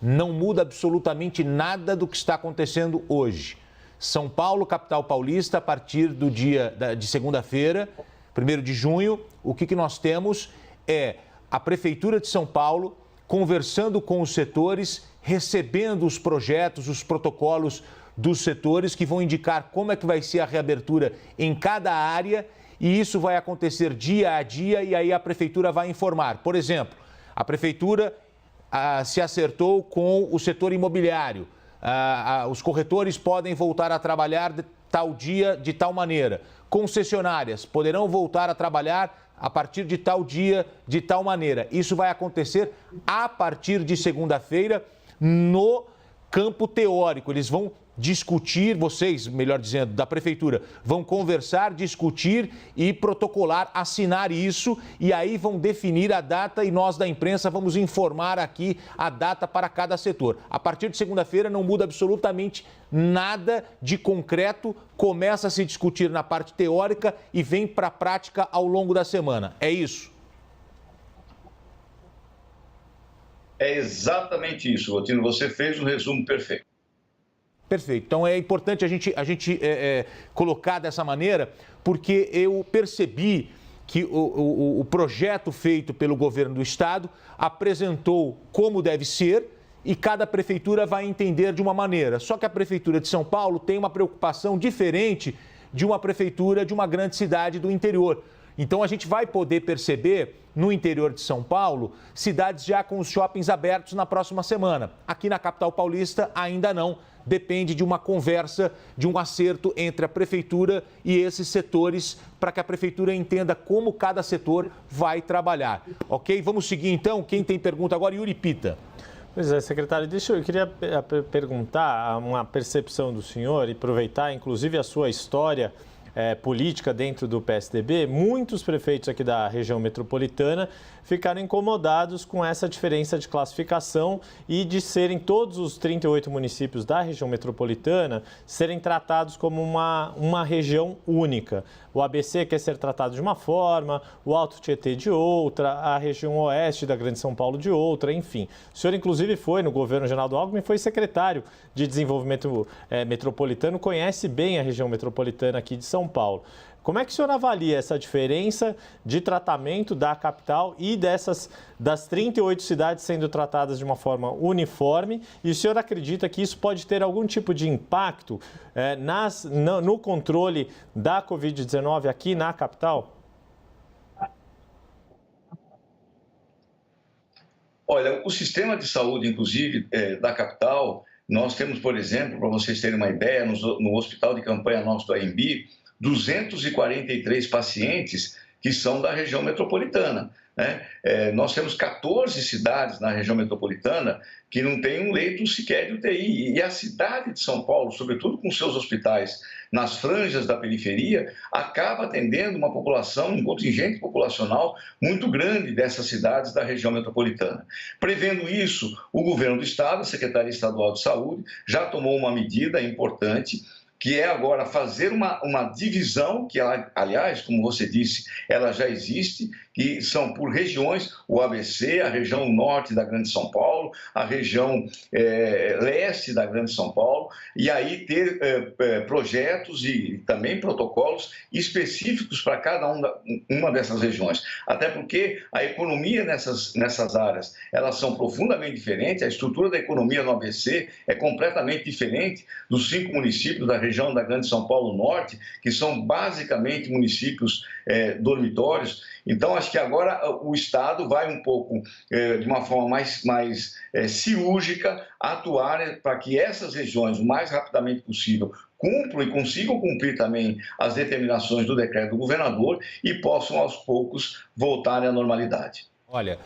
não muda absolutamente nada do que está acontecendo hoje. São Paulo, capital paulista, a partir do dia de segunda-feira, 1º de junho, o que nós temos é a Prefeitura de São Paulo conversando com os setores, recebendo os projetos, os protocolos dos setores que vão indicar como é que vai ser a reabertura em cada área, e isso vai acontecer dia a dia, e aí a Prefeitura vai informar. Por exemplo, a Prefeitura se acertou com o setor imobiliário, os corretores podem voltar a trabalhar de tal dia, de tal maneira. Concessionárias poderão voltar a trabalhar a partir de tal dia, de tal maneira. Isso vai acontecer a partir de segunda-feira no campo teórico. Eles vão discutir, vocês, melhor dizendo, da Prefeitura, vão conversar, discutir e protocolar, assinar isso, e aí vão definir a data, e nós da imprensa vamos informar aqui a data para cada setor. A partir de segunda-feira não muda absolutamente nada de concreto, começa a se discutir na parte teórica e vem para a prática ao longo da semana. É isso? É exatamente isso, Otino. Você fez um resumo perfeito. Perfeito. Então é importante a gente colocar dessa maneira, porque eu percebi que o projeto feito pelo governo do estado apresentou como deve ser e cada prefeitura vai entender de uma maneira. Só que a Prefeitura de São Paulo tem uma preocupação diferente de uma prefeitura de uma grande cidade do interior. Então a gente vai poder perceber no interior de São Paulo cidades já com os shoppings abertos na próxima semana. Aqui na capital paulista ainda não. Depende de uma conversa, de um acerto entre a Prefeitura e esses setores, para que a Prefeitura entenda como cada setor vai trabalhar. Ok? Vamos seguir então. Quem tem pergunta agora? Yuri Pita. Pois é, secretário, eu queria perguntar uma percepção do senhor e aproveitar, inclusive, a sua história política dentro do PSDB. Muitos prefeitos aqui da região metropolitana ficaram incomodados com essa diferença de classificação e de serem todos os 38 municípios da região metropolitana serem tratados como uma região única. O ABC quer ser tratado de uma forma, o Alto Tietê de outra, a região oeste da Grande São Paulo de outra, enfim. O senhor, inclusive, foi no governo Geraldo Alckmin, foi secretário de Desenvolvimento Metropolitano, conhece bem a região metropolitana aqui de São Paulo. Como é que o senhor avalia essa diferença de tratamento da capital e das 38 cidades sendo tratadas de uma forma uniforme? E o senhor acredita que isso pode ter algum tipo de impacto no controle da Covid-19 aqui na capital? Olha, o sistema de saúde, inclusive, da capital, nós temos, por exemplo, para vocês terem uma ideia, no hospital de campanha nosso do AMB, 243 pacientes que são da região metropolitana, né? Nós temos 14 cidades na região metropolitana que não tem um leito sequer de UTI. E a cidade de São Paulo, sobretudo com seus hospitais nas franjas da periferia, acaba atendendo uma população, um contingente populacional muito grande dessas cidades da região metropolitana. Prevendo isso, o governo do estado, a Secretaria Estadual de Saúde, já tomou uma medida importante, que é agora fazer uma divisão, que, aliás, como você disse, ela já existe, que são por regiões, o ABC, a região norte da Grande São Paulo, a região leste da Grande São Paulo, e aí ter projetos e também protocolos específicos para cada uma dessas regiões. Até porque a economia nessas áreas, elas são profundamente diferentes, a estrutura da economia no ABC é completamente diferente dos 5 municípios da região região da Grande São Paulo Norte, que são basicamente municípios dormitórios. Então, acho que agora o Estado vai um pouco, de uma forma mais cirúrgica, atuar para que essas regiões, o mais rapidamente possível, cumpram e consigam cumprir também as determinações do decreto do governador e possam, aos poucos, voltarem à normalidade. Olha,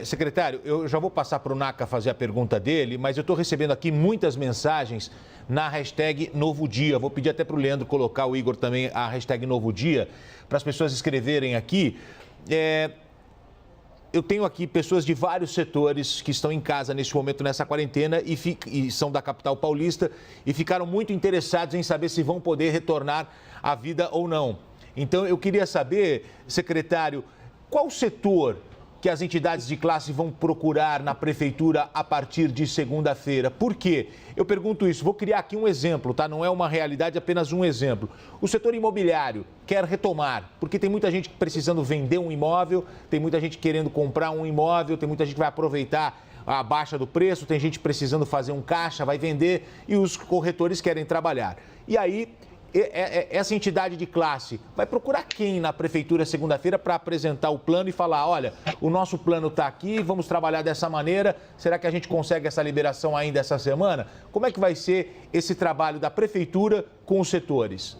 secretário, eu já vou passar para o Naca fazer a pergunta dele, mas eu estou recebendo aqui muitas mensagens na hashtag Novo Dia. Vou pedir até para o Leandro colocar, o Igor também, a hashtag Novo Dia, para as pessoas escreverem aqui. Eu tenho aqui pessoas de vários setores que estão em casa nesse momento, nessa quarentena, e são da capital paulista, e ficaram muito interessados em saber se vão poder retornar à vida ou não. Então, eu queria saber, secretário, qual setor que as entidades de classe vão procurar na prefeitura a partir de segunda-feira? Por quê? Eu pergunto isso, vou criar aqui um exemplo, tá? Não é uma realidade, apenas um exemplo. O setor imobiliário quer retomar, porque tem muita gente precisando vender um imóvel, tem muita gente querendo comprar um imóvel, tem muita gente que vai aproveitar a baixa do preço, tem gente precisando fazer um caixa, vai vender, e os corretores querem trabalhar. E aí, essa entidade de classe vai procurar quem na prefeitura segunda-feira para apresentar o plano e falar, olha, o nosso plano está aqui, vamos trabalhar dessa maneira, será que a gente consegue essa liberação ainda essa semana? Como é que vai ser esse trabalho da prefeitura com os setores?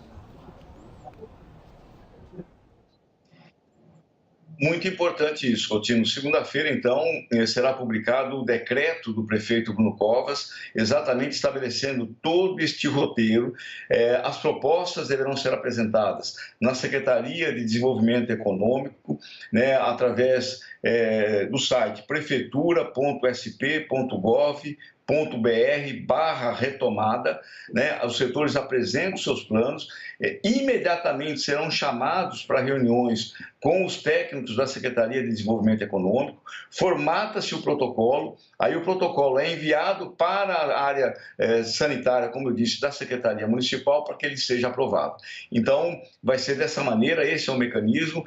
Muito importante isso, Coutinho. Segunda-feira, então, será publicado o decreto do prefeito Bruno Covas, exatamente estabelecendo todo este roteiro. As propostas deverão ser apresentadas na Secretaria de Desenvolvimento Econômico, né, através do site prefeitura.sp.gov.br/retomada, né? Os setores apresentam seus planos, imediatamente serão chamados para reuniões com os técnicos da Secretaria de Desenvolvimento Econômico, formata-se o protocolo, aí o protocolo é enviado para a área sanitária, como eu disse, da Secretaria Municipal, para que ele seja aprovado. Então, vai ser dessa maneira, esse é o mecanismo.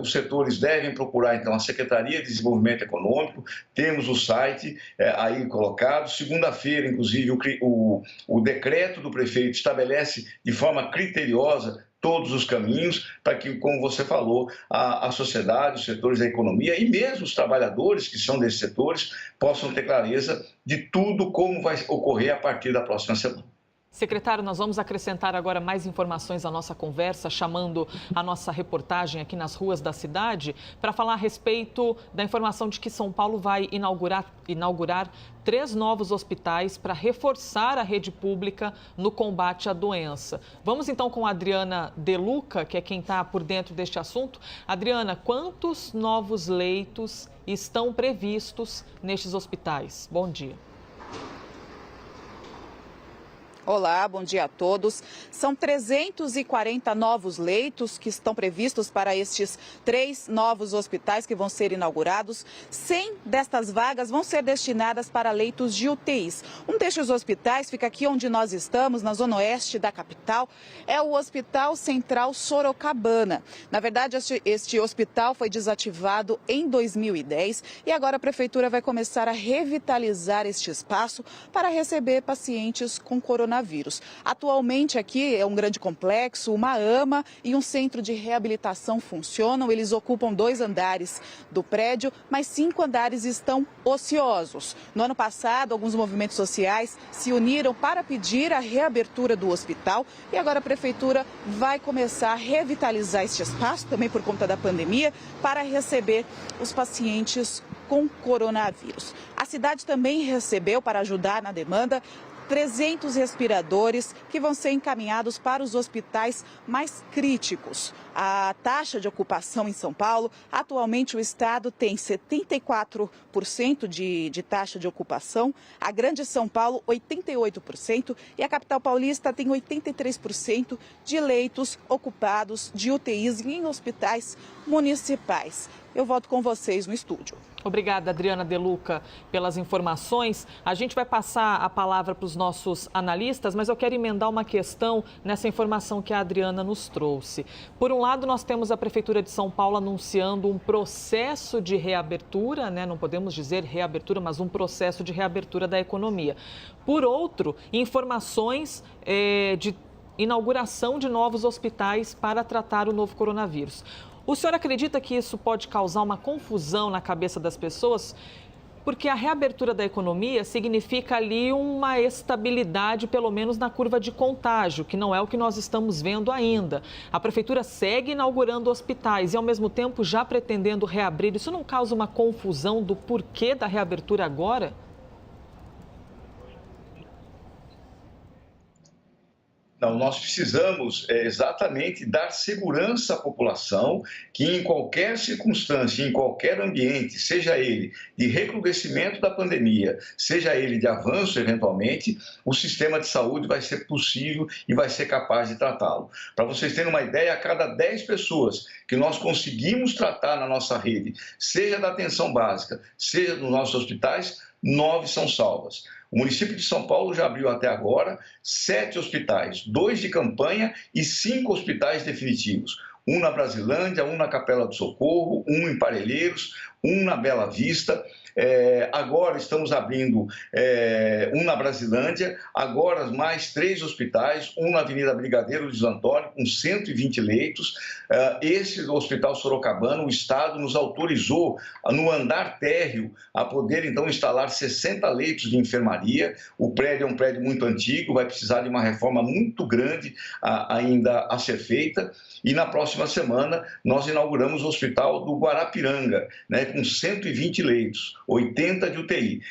Os setores devem procurar, então, a Secretaria de Desenvolvimento Econômico, temos o site aí colocado. Segunda-feira, inclusive, o decreto do prefeito estabelece de forma criteriosa todos os caminhos para que, como você falou, a sociedade, os setores da economia e mesmo os trabalhadores que são desses setores possam ter clareza de tudo como vai ocorrer a partir da próxima semana. Secretário, nós vamos acrescentar agora mais informações à nossa conversa, chamando a nossa reportagem aqui nas ruas da cidade para falar a respeito da informação de que São Paulo vai inaugurar 3 novos hospitais para reforçar a rede pública no combate à doença. Vamos então com a Adriana Deluca, que é quem está por dentro deste assunto. Adriana, quantos novos leitos estão previstos nestes hospitais? Bom dia. Olá, bom dia a todos. São 340 novos leitos que estão previstos para estes 3 novos hospitais que vão ser inaugurados. 100 destas vagas vão ser destinadas para leitos de UTIs. Um destes hospitais fica aqui onde nós estamos, na zona oeste da capital, é o Hospital Central Sorocabana. Na verdade, este hospital foi desativado em 2010 e agora a prefeitura vai começar a revitalizar este espaço para receber pacientes com coronavírus. Atualmente aqui é um grande complexo, uma AMA e um centro de reabilitação funcionam. Eles ocupam 2 andares do prédio, mas 5 andares estão ociosos. No ano passado, alguns movimentos sociais se uniram para pedir a reabertura do hospital e agora a prefeitura vai começar a revitalizar este espaço, também por conta da pandemia, para receber os pacientes com coronavírus. A cidade também recebeu, para ajudar na demanda, 300 respiradores que vão ser encaminhados para os hospitais mais críticos. A taxa de ocupação em São Paulo, atualmente o estado tem 74% de taxa de ocupação, a Grande São Paulo 88% e a capital paulista tem 83% de leitos ocupados de UTIs em hospitais municipais. Eu volto com vocês no estúdio. Obrigada, Adriana De Luca, pelas informações. A gente vai passar a palavra para os nossos analistas, mas eu quero emendar uma questão nessa informação que a Adriana nos trouxe. Por um lado, nós temos a Prefeitura de São Paulo anunciando um processo de reabertura, né? Não podemos dizer reabertura, mas um processo de reabertura da economia. Por outro, informações de inauguração de novos hospitais para tratar o novo coronavírus. O senhor acredita que isso pode causar uma confusão na cabeça das pessoas? Porque a reabertura da economia significa ali uma estabilidade, pelo menos na curva de contágio, que não é o que nós estamos vendo ainda. A Prefeitura segue inaugurando hospitais e, ao mesmo tempo, já pretendendo reabrir. Isso não causa uma confusão do porquê da reabertura agora? Não, nós precisamos exatamente dar segurança à população que em qualquer circunstância, em qualquer ambiente, seja ele de recrudescimento da pandemia, seja ele de avanço eventualmente, o sistema de saúde vai ser possível e vai ser capaz de tratá-lo. Para vocês terem uma ideia, a cada 10 pessoas que nós conseguimos tratar na nossa rede, seja da atenção básica, seja nos nossos hospitais, 9 são salvas. O município de São Paulo já abriu até agora 7 hospitais, 2 de campanha e 5 hospitais definitivos. Um na Brasilândia, um na Capela do Socorro, um em Parelheiros, um na Bela Vista. Agora estamos abrindo um na Brasilândia, agora mais 3 hospitais, um na Avenida Brigadeiro Luiz Antônio, com 120 leitos. Esse do Hospital Sorocabana, o Estado nos autorizou, no andar térreo, a poder, então, instalar 60 leitos de enfermaria. O prédio é um prédio muito antigo, vai precisar de uma reforma muito grande ainda a ser feita. E na próxima semana, nós inauguramos o Hospital do Guarapiranga, né, com 120 leitos, 80 de UTI.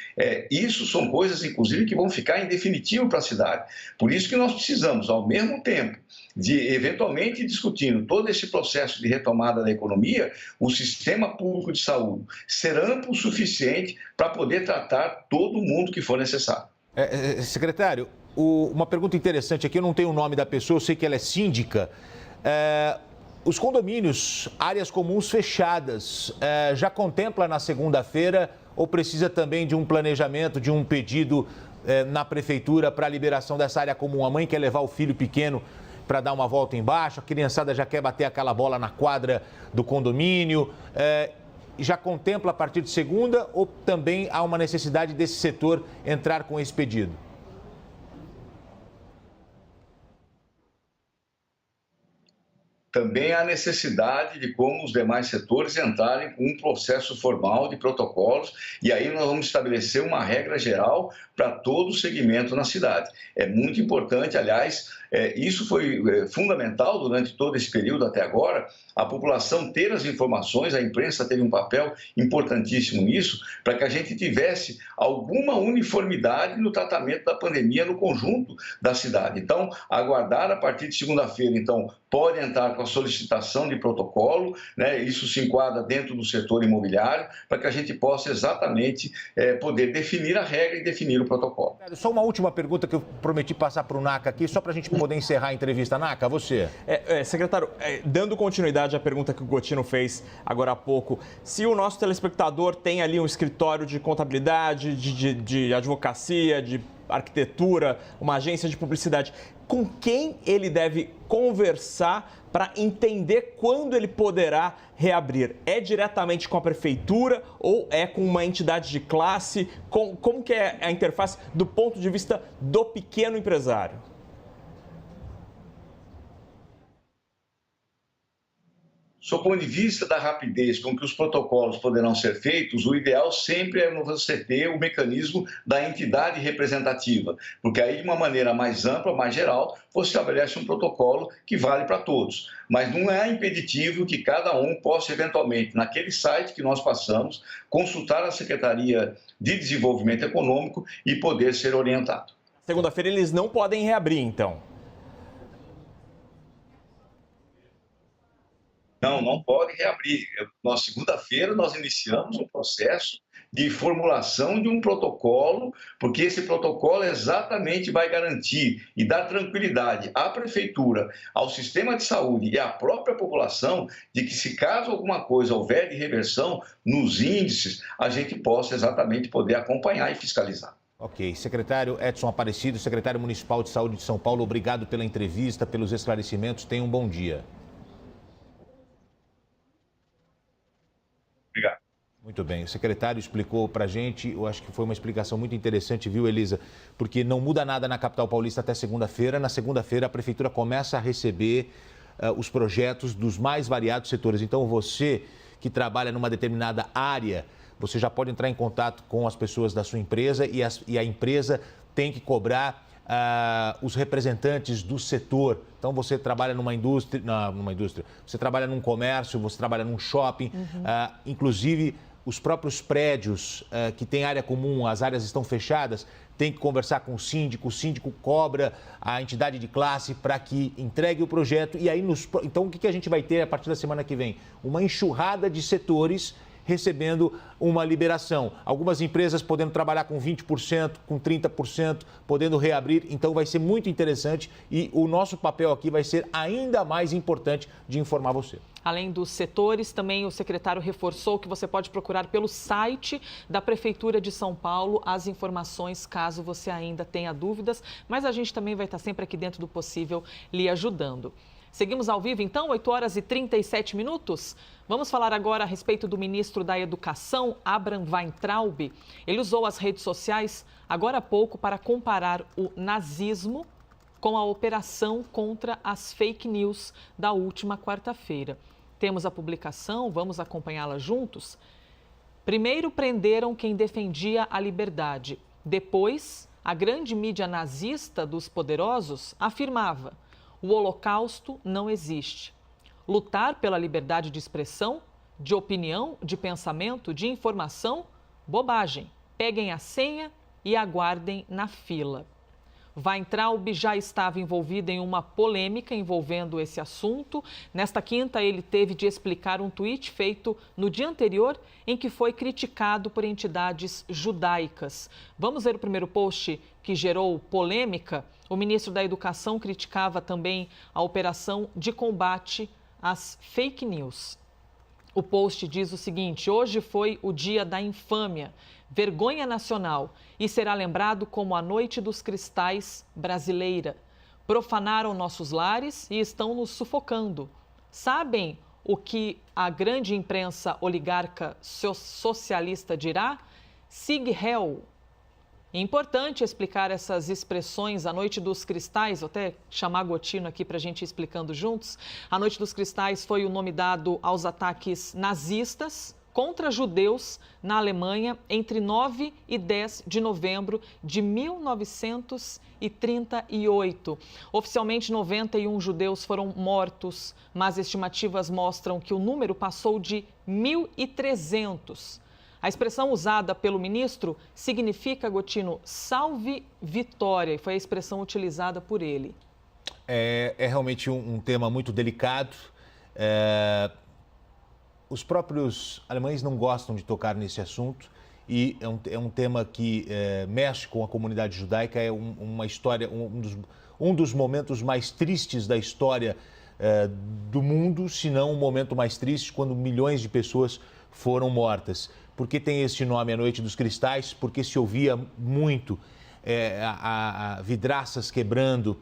Isso são coisas, inclusive, que vão ficar em definitivo para a cidade. Por isso que nós precisamos, ao mesmo tempo, de eventualmente discutindo todo esse processo de retomada da economia, o sistema público de saúde ser amplo o suficiente para poder tratar todo mundo que for necessário. Secretário, uma pergunta interessante aqui, eu não tenho o nome da pessoa, eu sei que ela é síndica. Os condomínios, áreas comuns fechadas, já contempla na segunda-feira ou precisa também de um planejamento, de um pedido na prefeitura para a liberação dessa área comum? A mãe quer levar o filho pequeno para dar uma volta embaixo, a criançada já quer bater aquela bola na quadra do condomínio. Já contempla a partir de segunda ou também há uma necessidade desse setor entrar com esse pedido? Também há necessidade de como os demais setores entrarem com um processo formal de protocolos e aí nós vamos estabelecer uma regra geral para todo o segmento na cidade. É muito importante, aliás, isso foi fundamental durante todo esse período até agora, a população ter as informações, a imprensa teve um papel importantíssimo nisso, para que a gente tivesse alguma uniformidade no tratamento da pandemia no conjunto da cidade. Então, aguardar a partir de segunda-feira, então, pode entrar com a solicitação de protocolo, né? Isso se enquadra dentro do setor imobiliário, para que a gente possa exatamente poder definir a regra e definir o protocolo. Só uma última pergunta que eu prometi passar para o NACA aqui, só para a gente poder encerrar a entrevista. NACA, você. Secretário, dando continuidade à pergunta que o Gotino fez agora há pouco, se o nosso telespectador tem ali um escritório de contabilidade, de advocacia, de arquitetura, uma agência de publicidade, com quem ele deve conversar para entender quando ele poderá reabrir? É diretamente com a prefeitura ou é com uma entidade de classe? Como que é a interface do ponto de vista do pequeno empresário? Sob o ponto de vista da rapidez com que os protocolos poderão ser feitos, o ideal sempre é você ter o mecanismo da entidade representativa, porque aí, de uma maneira mais ampla, mais geral, você estabelece um protocolo que vale para todos. Mas não é impeditivo que cada um possa, eventualmente, naquele site que nós passamos, consultar a Secretaria de Desenvolvimento Econômico e poder ser orientado. Segunda-feira eles não podem reabrir, então? Não pode reabrir. Na segunda-feira nós iniciamos um processo de formulação de um protocolo, porque esse protocolo exatamente vai garantir e dar tranquilidade à prefeitura, ao sistema de saúde e à própria população de que, se caso alguma coisa houver de reversão nos índices, a gente possa exatamente poder acompanhar e fiscalizar. Ok. Secretário Edson Aparecido, secretário municipal de saúde de São Paulo, obrigado pela entrevista, pelos esclarecimentos. Tenha um bom dia. Obrigado. Muito bem. O secretário explicou para a gente, eu acho que foi uma explicação muito interessante, viu, Elisa? Porque não muda nada na capital paulista até segunda-feira. Na segunda-feira, a prefeitura começa a receber os projetos dos mais variados setores. Então, você que trabalha numa determinada área, você já pode entrar em contato com as pessoas da sua empresa e a empresa tem que cobrar os representantes do setor. Então, você trabalha numa indústria, você trabalha num comércio, você trabalha num shopping, inclusive os próprios prédios que têm área comum, as áreas estão fechadas, tem que conversar com o síndico cobra a entidade de classe para que entregue o projeto. E aí, então, o que a gente vai ter a partir da semana que vem? Uma enxurrada de setores recebendo uma liberação. Algumas empresas podendo trabalhar com 20%, com 30%, podendo reabrir. Então, vai ser muito interessante e o nosso papel aqui vai ser ainda mais importante de informar você. Além dos setores, também o secretário reforçou que você pode procurar pelo site da Prefeitura de São Paulo as informações, caso você ainda tenha dúvidas. Mas a gente também vai estar sempre aqui dentro do possível lhe ajudando. Seguimos ao vivo, então, 8h37. Vamos falar agora a respeito do ministro da Educação, Abraham Weintraub. Ele usou as redes sociais agora há pouco para comparar o nazismo com a operação contra as fake news da última quarta-feira. Temos a publicação, vamos acompanhá-la juntos. Primeiro prenderam quem defendia a liberdade. Depois, a grande mídia nazista dos poderosos afirmava: o Holocausto não existe. Lutar pela liberdade de expressão, de opinião, de pensamento, de informação? Bobagem. Peguem a senha e aguardem na fila. Weintraub já estava envolvido em uma polêmica envolvendo esse assunto. Nesta quinta, ele teve de explicar um tweet feito no dia anterior em que foi criticado por entidades judaicas. Vamos ver o primeiro post que gerou polêmica? O ministro da Educação criticava também a operação de combate às fake news. O post diz o seguinte: hoje foi o dia da infâmia, vergonha nacional, e será lembrado como a Noite dos Cristais brasileira. Profanaram nossos lares e estão nos sufocando. Sabem o que a grande imprensa oligarca socialista dirá? Sieg Heil. É importante explicar essas expressões. A Noite dos Cristais, vou até chamar Gotino aqui para a gente ir explicando juntos. A Noite dos Cristais foi o nome dado aos ataques nazistas contra judeus na Alemanha entre 9 e 10 de novembro de 1938. Oficialmente, 91 judeus foram mortos, mas estimativas mostram que o número passou de 1.300. A expressão usada pelo ministro significa, Gotino, salve vitória, e foi a expressão utilizada por ele. É realmente um tema muito delicado. Os próprios alemães não gostam de tocar nesse assunto e é um tema que mexe com a comunidade judaica. É uma história, um dos momentos mais tristes da história do mundo, se não o momento mais triste, quando milhões de pessoas foram mortas. Por que tem esse nome, a Noite dos Cristais? Porque se ouvia muito vidraças quebrando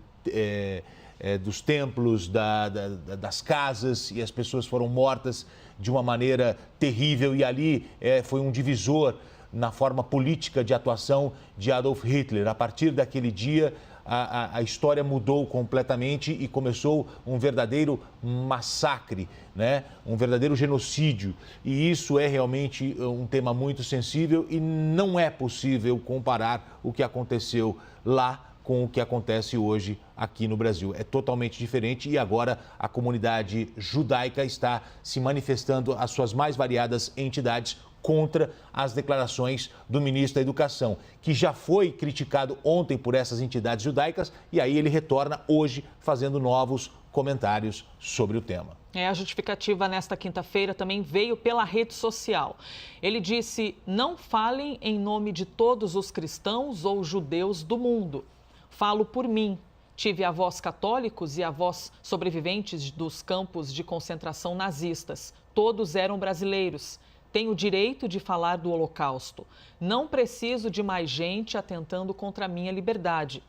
dos templos, das casas, e as pessoas foram mortas de uma maneira terrível. E ali foi um divisor na forma política de atuação de Adolf Hitler. A partir daquele dia, a história mudou completamente e começou um verdadeiro massacre, né? Um verdadeiro genocídio. E isso é realmente um tema muito sensível e não é possível comparar o que aconteceu lá com o que acontece hoje aqui no Brasil. É totalmente diferente e agora a comunidade judaica está se manifestando, as suas mais variadas entidades, contra as declarações do ministro da Educação, que já foi criticado ontem por essas entidades judaicas, e aí ele retorna hoje fazendo novos comentários sobre o tema. A justificativa nesta quinta-feira também veio pela rede social. Ele disse: não falem em nome de todos os cristãos ou judeus do mundo. Falo por mim. Tive avós católicos e avós sobreviventes dos campos de concentração nazistas. Todos eram brasileiros. Tenho o direito de falar do Holocausto. Não preciso de mais gente atentando contra a minha liberdade.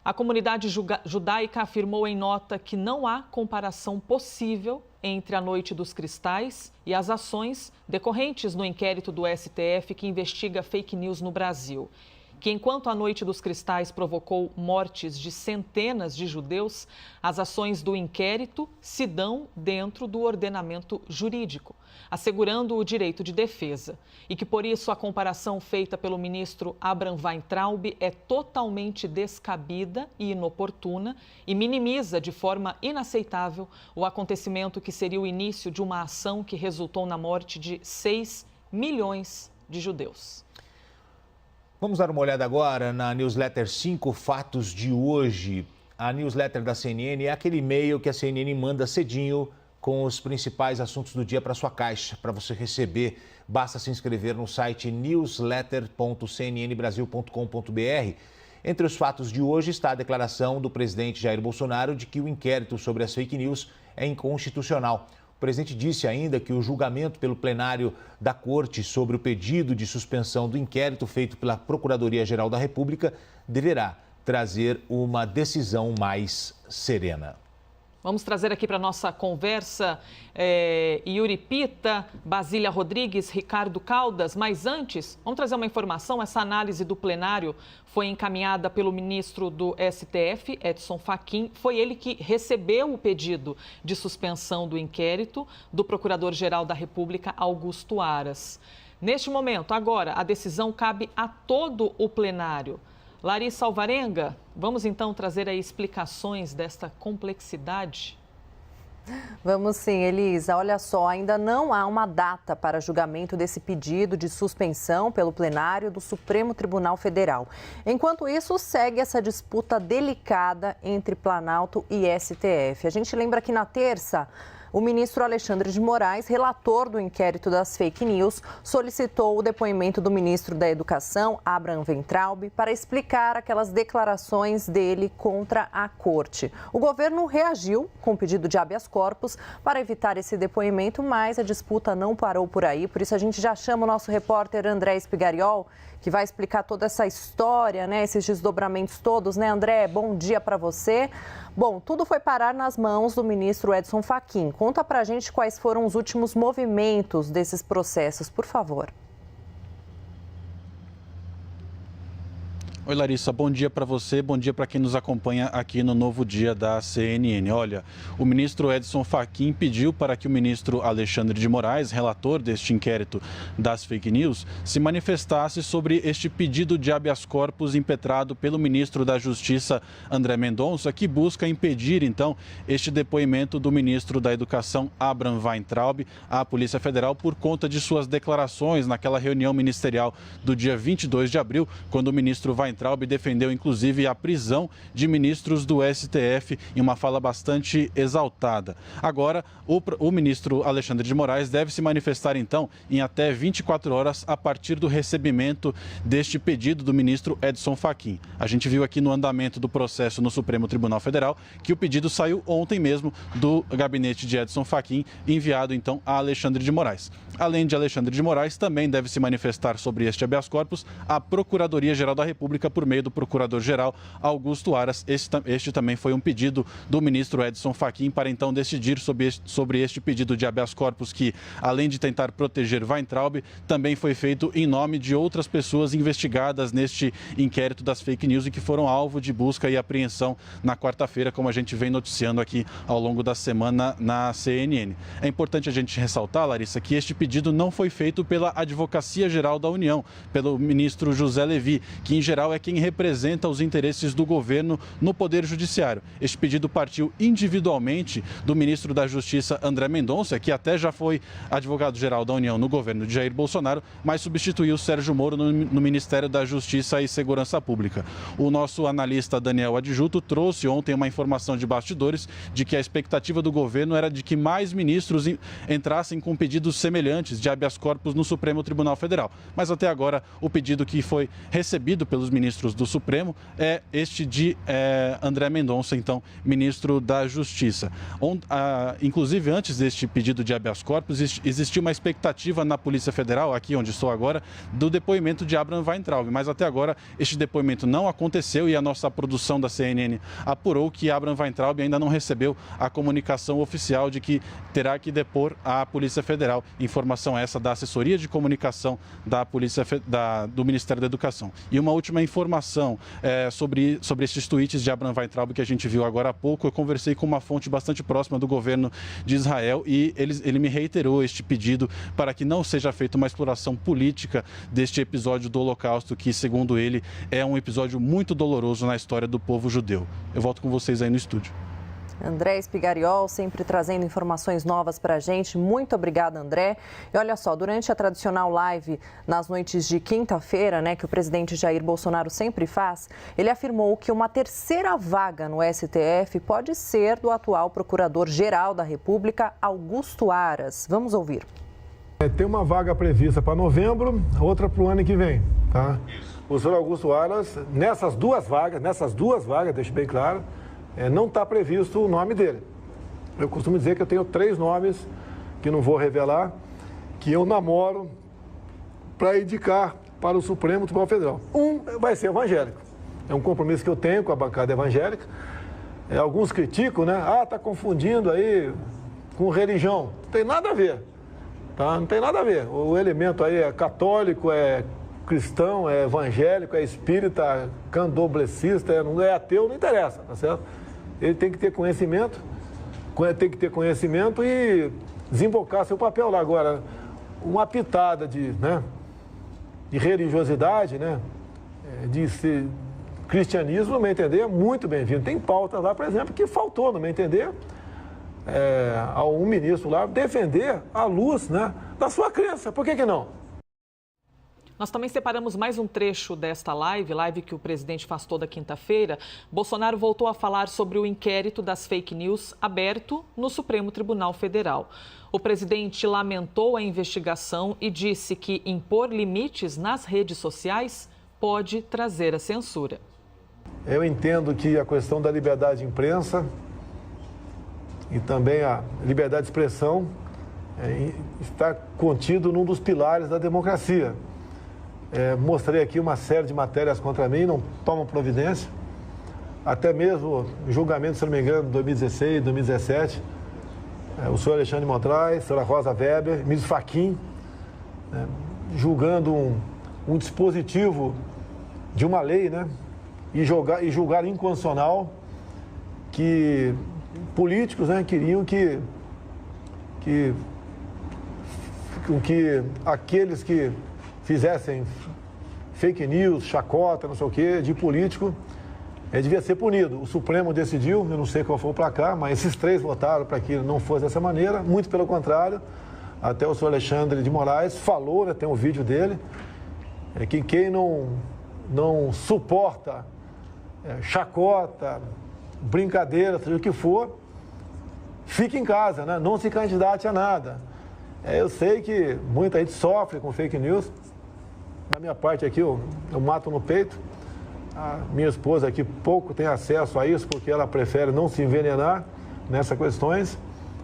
A comunidade judaica afirmou em nota que não há comparação possível entre a Noite dos Cristais e as ações decorrentes no inquérito do STF que investiga fake news no Brasil. Que enquanto a Noite dos Cristais provocou mortes de centenas de judeus, as ações do inquérito se dão dentro do ordenamento jurídico, assegurando o direito de defesa. E que, por isso, a comparação feita pelo ministro Abraham Weintraub é totalmente descabida e inoportuna e minimiza de forma inaceitável o acontecimento que seria o início de uma ação que resultou na morte de 6 milhões de judeus. Vamos dar uma olhada agora na newsletter 5 Fatos de hoje. A newsletter da CNN é aquele e-mail que a CNN manda cedinho com os principais assuntos do dia para sua caixa. Para você receber, basta se inscrever no site newsletter.cnnbrasil.com.br. Entre os fatos de hoje está a declaração do presidente Jair Bolsonaro de que o inquérito sobre as fake news é inconstitucional. O presidente disse ainda que o julgamento pelo plenário da Corte sobre o pedido de suspensão do inquérito feito pela Procuradoria-Geral da República deverá trazer uma decisão mais serena. Vamos trazer aqui para a nossa conversa Yuri Pita, Basília Rodrigues, Ricardo Caldas. Mas antes, vamos trazer uma informação. Essa análise do plenário foi encaminhada pelo ministro do STF, Edson Fachin. Foi ele que recebeu o pedido de suspensão do inquérito do Procurador-Geral da República, Augusto Aras. Neste momento, agora, a decisão cabe a todo o plenário. Larissa Alvarenga, vamos então trazer aí explicações desta complexidade? Vamos sim, Elisa. Olha só, ainda não há uma data para julgamento desse pedido de suspensão pelo plenário do Supremo Tribunal Federal. Enquanto isso, segue essa disputa delicada entre Planalto e STF. A gente lembra que na terça, o ministro Alexandre de Moraes, relator do inquérito das fake news, solicitou o depoimento do ministro da Educação, Abraham Weintraub, para explicar aquelas declarações dele contra a corte. O governo reagiu com pedido de habeas corpus para evitar esse depoimento, mas a disputa não parou por aí. Por isso a gente já chama o nosso repórter André Spigariol, que vai explicar toda essa história, esses desdobramentos todos. André, bom dia para você. Bom, tudo foi parar nas mãos do ministro Edson Fachin. Conta pra gente quais foram os últimos movimentos desses processos, por favor. Oi, Larissa, bom dia para você, bom dia para quem nos acompanha aqui no Novo Dia da CNN. Olha, o ministro Edson Fachin pediu para que o ministro Alexandre de Moraes, relator deste inquérito das fake news, se manifestasse sobre este pedido de habeas corpus impetrado pelo ministro da Justiça, André Mendonça, que busca impedir, então, este depoimento do ministro da Educação, Abraham Weintraub, à Polícia Federal por conta de suas declarações naquela reunião ministerial do dia 22 de abril, quando o ministro Weintraub defendeu, inclusive, a prisão de ministros do STF em uma fala bastante exaltada. Agora, o ministro Alexandre de Moraes deve se manifestar, então, em até 24 horas a partir do recebimento deste pedido do ministro Edson Fachin. A gente viu aqui no andamento do processo no Supremo Tribunal Federal que o pedido saiu ontem mesmo do gabinete de Edson Fachin, enviado, então, a Alexandre de Moraes. Além de Alexandre de Moraes, também deve se manifestar sobre este habeas corpus a Procuradoria-Geral da República por meio do Procurador-Geral Augusto Aras. Este também foi um pedido do ministro Edson Fachin para então decidir sobre este pedido de habeas corpus que, além de tentar proteger Weintraub, também foi feito em nome de outras pessoas investigadas neste inquérito das fake news e que foram alvo de busca e apreensão na quarta-feira, como a gente vem noticiando aqui ao longo da semana na CNN. É importante a gente ressaltar, Larissa, que este pedido não foi feito pela Advocacia Geral da União, pelo ministro José Levi, que em geral Federal é quem representa os interesses do governo no Poder Judiciário. Este pedido partiu individualmente do ministro da Justiça, André Mendonça, que até já foi advogado-geral da União no governo de Jair Bolsonaro, mas substituiu Sérgio Moro no Ministério da Justiça e Segurança Pública. O nosso analista Daniel Adjuto trouxe ontem uma informação de bastidores de que a expectativa do governo era de que mais ministros entrassem com pedidos semelhantes de habeas corpus no Supremo Tribunal Federal. Mas até agora o pedido que foi recebido pelos ministros do Supremo é este de André Mendonça, então ministro da Justiça. Inclusive, antes deste pedido de habeas corpus, existia uma expectativa na Polícia Federal, aqui onde estou agora, do depoimento de Abraham Weintraub, mas até agora este depoimento não aconteceu e a nossa produção da CNN apurou que Abraham Weintraub ainda não recebeu a comunicação oficial de que terá que depor à Polícia Federal. Informação essa da assessoria de comunicação do Ministério da Educação. E uma última informação sobre esses tweets de Abraham Weintraub que a gente viu agora há pouco. Eu conversei com uma fonte bastante próxima do governo de Israel e ele me reiterou este pedido para que não seja feita uma exploração política deste episódio do Holocausto, que, segundo ele, é um episódio muito doloroso na história do povo judeu. Eu volto com vocês aí no estúdio. André Spigariol, sempre trazendo informações novas para a gente. Muito obrigada, André. E olha só, durante a tradicional live nas noites de quinta-feira, né, que o presidente Jair Bolsonaro sempre faz, ele afirmou que uma terceira vaga no STF pode ser do atual Procurador-Geral da República, Augusto Aras. Vamos ouvir. Tem uma vaga prevista para novembro, outra para o ano que vem, tá? O senhor Augusto Aras, nessas duas vagas, deixo bem claro, não está previsto o nome dele. Eu costumo dizer que eu tenho 3 nomes, que não vou revelar, que eu namoro para indicar para o Supremo Tribunal Federal. Um vai ser evangélico. É um compromisso que eu tenho com a bancada evangélica. Alguns criticam, né? Está confundindo aí com religião. Não tem nada a ver. Tá? Não tem nada a ver. O elemento aí é católico, é cristão, é evangélico, é espírita, candomblessista, não é ateu, não interessa, tá certo? Ele tem que ter conhecimento, e desembocar seu papel lá. Agora, uma pitada de religiosidade, né? De cristianismo, no meu entender, é muito bem-vindo. Tem pautas lá, por exemplo, que faltou, no meu entender, a um ministro lá defender a luz, né, da sua crença. Por que não? Nós também separamos mais um trecho desta live que o presidente faz toda quinta-feira. Bolsonaro voltou a falar sobre o inquérito das fake news aberto no Supremo Tribunal Federal. O presidente lamentou a investigação e disse que impor limites nas redes sociais pode trazer a censura. Eu entendo que a questão da liberdade de imprensa e também a liberdade de expressão está contido num dos pilares da democracia. Mostrei aqui uma série de matérias contra mim, não tomam providência. Até mesmo julgamento, se não me engano, 2016, 2017. O senhor Alexandre de Moraes, a senhora Rosa Weber, o ministro Fachin, julgando um dispositivo de uma lei, né? E julgar inconstitucional, que políticos, né, queriam que aqueles que fizessem fake news, chacota, não sei o quê, de político, devia ser punido. O Supremo decidiu, eu não sei qual foi o placar, mas esses 3 votaram para que não fosse dessa maneira, muito pelo contrário. Até o senhor Alexandre de Moraes falou, né, tem um vídeo dele, que quem não suporta chacota, brincadeira, seja o que for, fique em casa, né? Não se candidate a nada. Eu sei que muita gente sofre com fake news. Da minha parte aqui, eu mato no peito. A minha esposa aqui pouco tem acesso a isso, porque ela prefere não se envenenar nessas questões.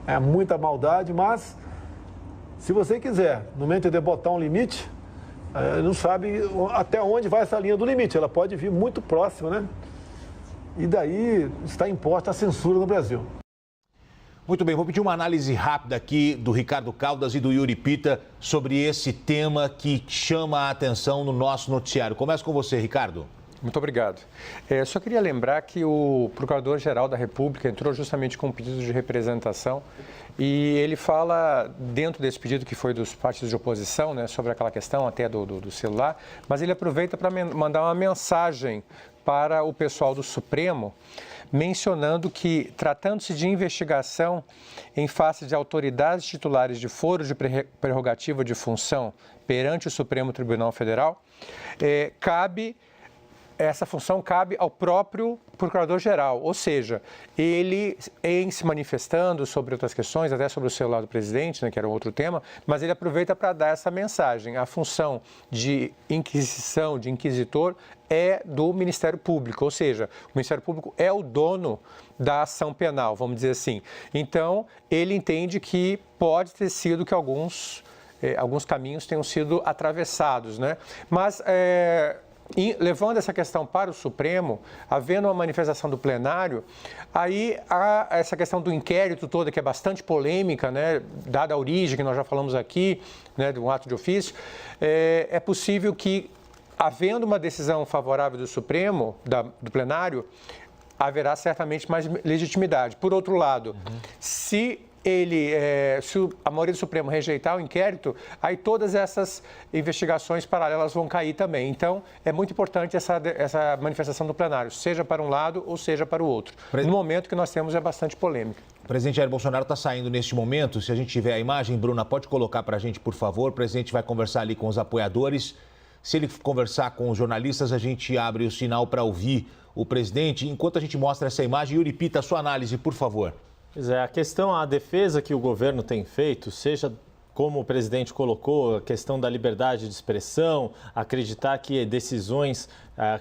É muita maldade, mas se você quiser, no meu entender, botar um limite, não sabe até onde vai essa linha do limite. Ela pode vir muito próxima, né? E daí está imposta a censura no Brasil. Muito bem, vou pedir uma análise rápida aqui do Ricardo Caldas e do Yuri Pita sobre esse tema que chama a atenção no nosso noticiário. Começo com você, Ricardo. Muito obrigado. Só queria lembrar que o Procurador-Geral da República entrou justamente com um pedido de representação e ele fala, dentro desse pedido que foi dos partidos de oposição, né, sobre aquela questão até do celular, mas ele aproveita para mandar uma mensagem para o pessoal do Supremo, mencionando que, tratando-se de investigação em face de autoridades titulares de foro de prerrogativa de função perante o Supremo Tribunal Federal, essa função cabe ao próprio Procurador-Geral, ou seja, ele, em se manifestando sobre outras questões, até sobre o celular do presidente, né, que era um outro tema, mas ele aproveita para dar essa mensagem. A função de inquisição, de inquisitor, é do Ministério Público, ou seja, o Ministério Público é o dono da ação penal, vamos dizer assim. Então, ele entende que pode ter sido que alguns caminhos tenham sido atravessados, né? Mas levando essa questão para o Supremo, havendo uma manifestação do plenário, aí há essa questão do inquérito toda, que é bastante polêmica, né, dada a origem que nós já falamos aqui, né, de um ato de ofício, é possível que, havendo uma decisão favorável do Supremo, do plenário, haverá certamente mais legitimidade. Por outro lado, se a maioria do Supremo rejeitar o inquérito, aí todas essas investigações paralelas vão cair também. Então, é muito importante essa manifestação do plenário, seja para um lado ou seja para o outro. No momento que nós temos é bastante polêmica. O presidente Jair Bolsonaro está saindo neste momento. Se a gente tiver a imagem, Bruna, pode colocar para a gente, por favor. O presidente vai conversar ali com os apoiadores. Se ele conversar com os jornalistas, a gente abre o sinal para ouvir o presidente. Enquanto a gente mostra essa imagem, Yuri Pita, a sua análise, por favor. Pois é, a defesa que o governo tem feito, seja como o presidente colocou, a questão da liberdade de expressão, acreditar que decisões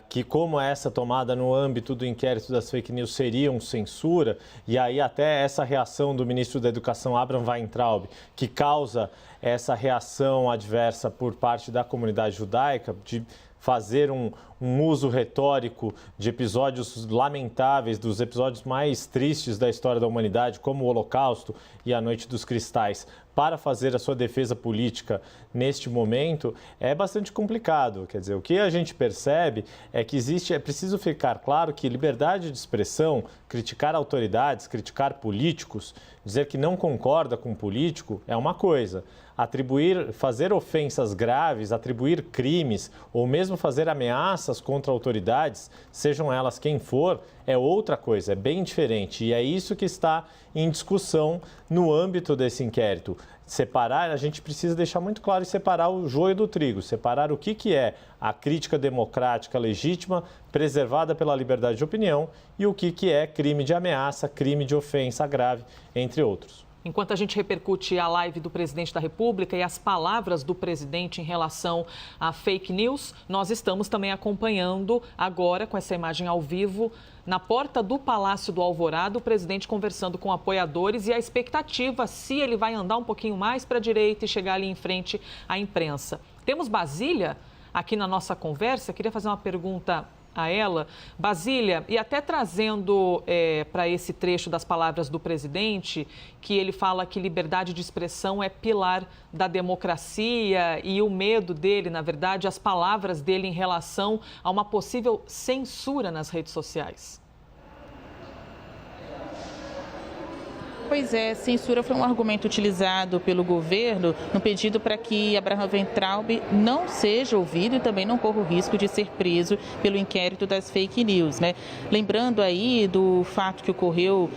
que como essa tomada no âmbito do inquérito das fake news seriam censura, e aí até essa reação do ministro da Educação, Abraham Weintraub, que causa essa reação adversa por parte da comunidade judaica, de fazer um uso retórico de episódios lamentáveis, dos episódios mais tristes da história da humanidade, como o Holocausto e a Noite dos Cristais, para fazer a sua defesa política neste momento, é bastante complicado. Quer dizer, o que a gente percebe é que é preciso ficar claro que liberdade de expressão, criticar autoridades, criticar políticos, dizer que não concorda com um político é uma coisa. Fazer ofensas graves, atribuir crimes ou mesmo fazer ameaças contra autoridades, sejam elas quem for, é outra coisa, é bem diferente. E é isso que está em discussão no âmbito desse inquérito. A gente precisa deixar muito claro e separar o joio do trigo, separar o que é a crítica democrática legítima, preservada pela liberdade de opinião, e o que é crime de ameaça, crime de ofensa grave, entre outros. Enquanto a gente repercute a live do presidente da República e as palavras do presidente em relação a fake news, nós estamos também acompanhando agora, com essa imagem ao vivo, na porta do Palácio do Alvorada, o presidente conversando com apoiadores e a expectativa se ele vai andar um pouquinho mais para a direita e chegar ali em frente à imprensa. Temos Basília aqui na nossa conversa, queria fazer uma pergunta a ela. Basília, e até trazendo para esse trecho das palavras do presidente, que ele fala que liberdade de expressão é pilar da democracia e o medo dele, na verdade, as palavras dele em relação a uma possível censura nas redes sociais. Pois é, censura foi um argumento utilizado pelo governo no pedido para que Abraham Weintraub não seja ouvido e também não corra o risco de ser preso pelo inquérito das fake news, né? Lembrando aí do fato que ocorreu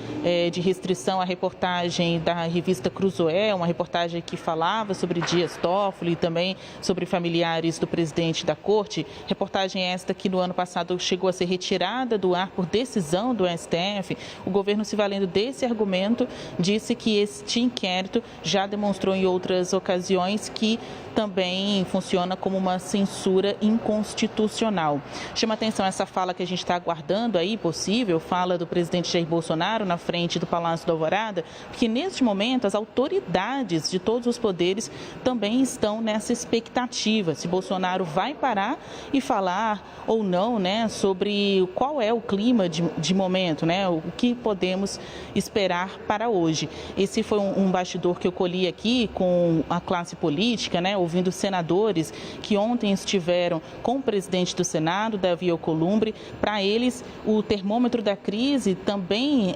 de restrição à reportagem da revista Cruzoé, uma reportagem que falava sobre Dias Toffoli e também sobre familiares do presidente da corte, reportagem esta que no ano passado chegou a ser retirada do ar por decisão do STF. O governo, se valendo desse argumento, disse que este inquérito já demonstrou em outras ocasiões que também funciona como uma censura inconstitucional. Chama atenção essa fala que a gente está aguardando aí, possível, fala do presidente Jair Bolsonaro na frente do Palácio do Alvorada, porque neste momento as autoridades de todos os poderes também estão nessa expectativa, se Bolsonaro vai parar e falar ou não, né, sobre qual é o clima de momento, né, o que podemos esperar para hoje. Esse foi um bastidor que eu colhi aqui com a classe política, né, ouvindo senadores que ontem estiveram com o presidente do Senado, Davi Alcolumbre. Para eles, o termômetro da crise também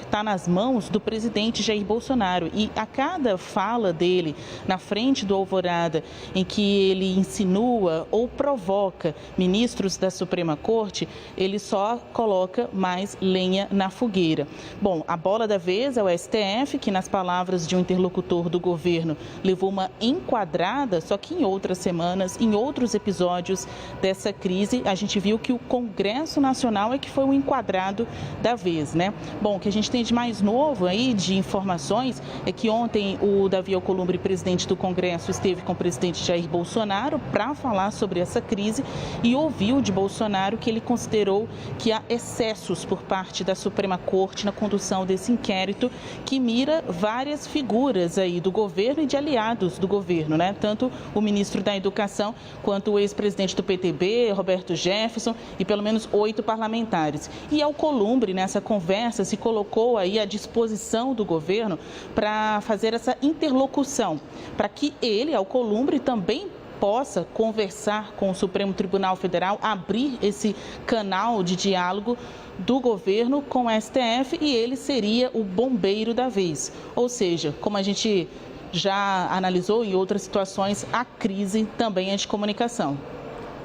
está nas mãos do presidente Jair Bolsonaro. E a cada fala dele na frente do Alvorada, em que ele insinua ou provoca ministros da Suprema Corte, ele só coloca mais lenha na fogueira. Bom, a bola da vez é o STF, que, nas palavras de um interlocutor do governo, levou uma enquadrada, só que em outras semanas, em outros episódios dessa crise, a gente viu que o Congresso Nacional é que foi o enquadrado da vez, né? Bom, o que a gente tem de mais novo aí, de informações, é que ontem o Davi Alcolumbre, presidente do Congresso, esteve com o presidente Jair Bolsonaro para falar sobre essa crise e ouviu de Bolsonaro que ele considerou que há excessos por parte da Suprema Corte na condução desse inquérito que mira várias figuras aí do governo e de aliados do governo, né? Tanto o ministro da Educação quanto o ex-presidente do PTB, Roberto Jefferson, e pelo menos 8 parlamentares. E Alcolumbre, nessa conversa, se colocou aí à disposição do governo para fazer essa interlocução, para que ele, Alcolumbre, também possa conversar com o Supremo Tribunal Federal, abrir esse canal de diálogo do governo com o STF, e ele seria o bombeiro da vez. Ou seja, como a gente já analisou em outras situações, a crise também é de comunicação.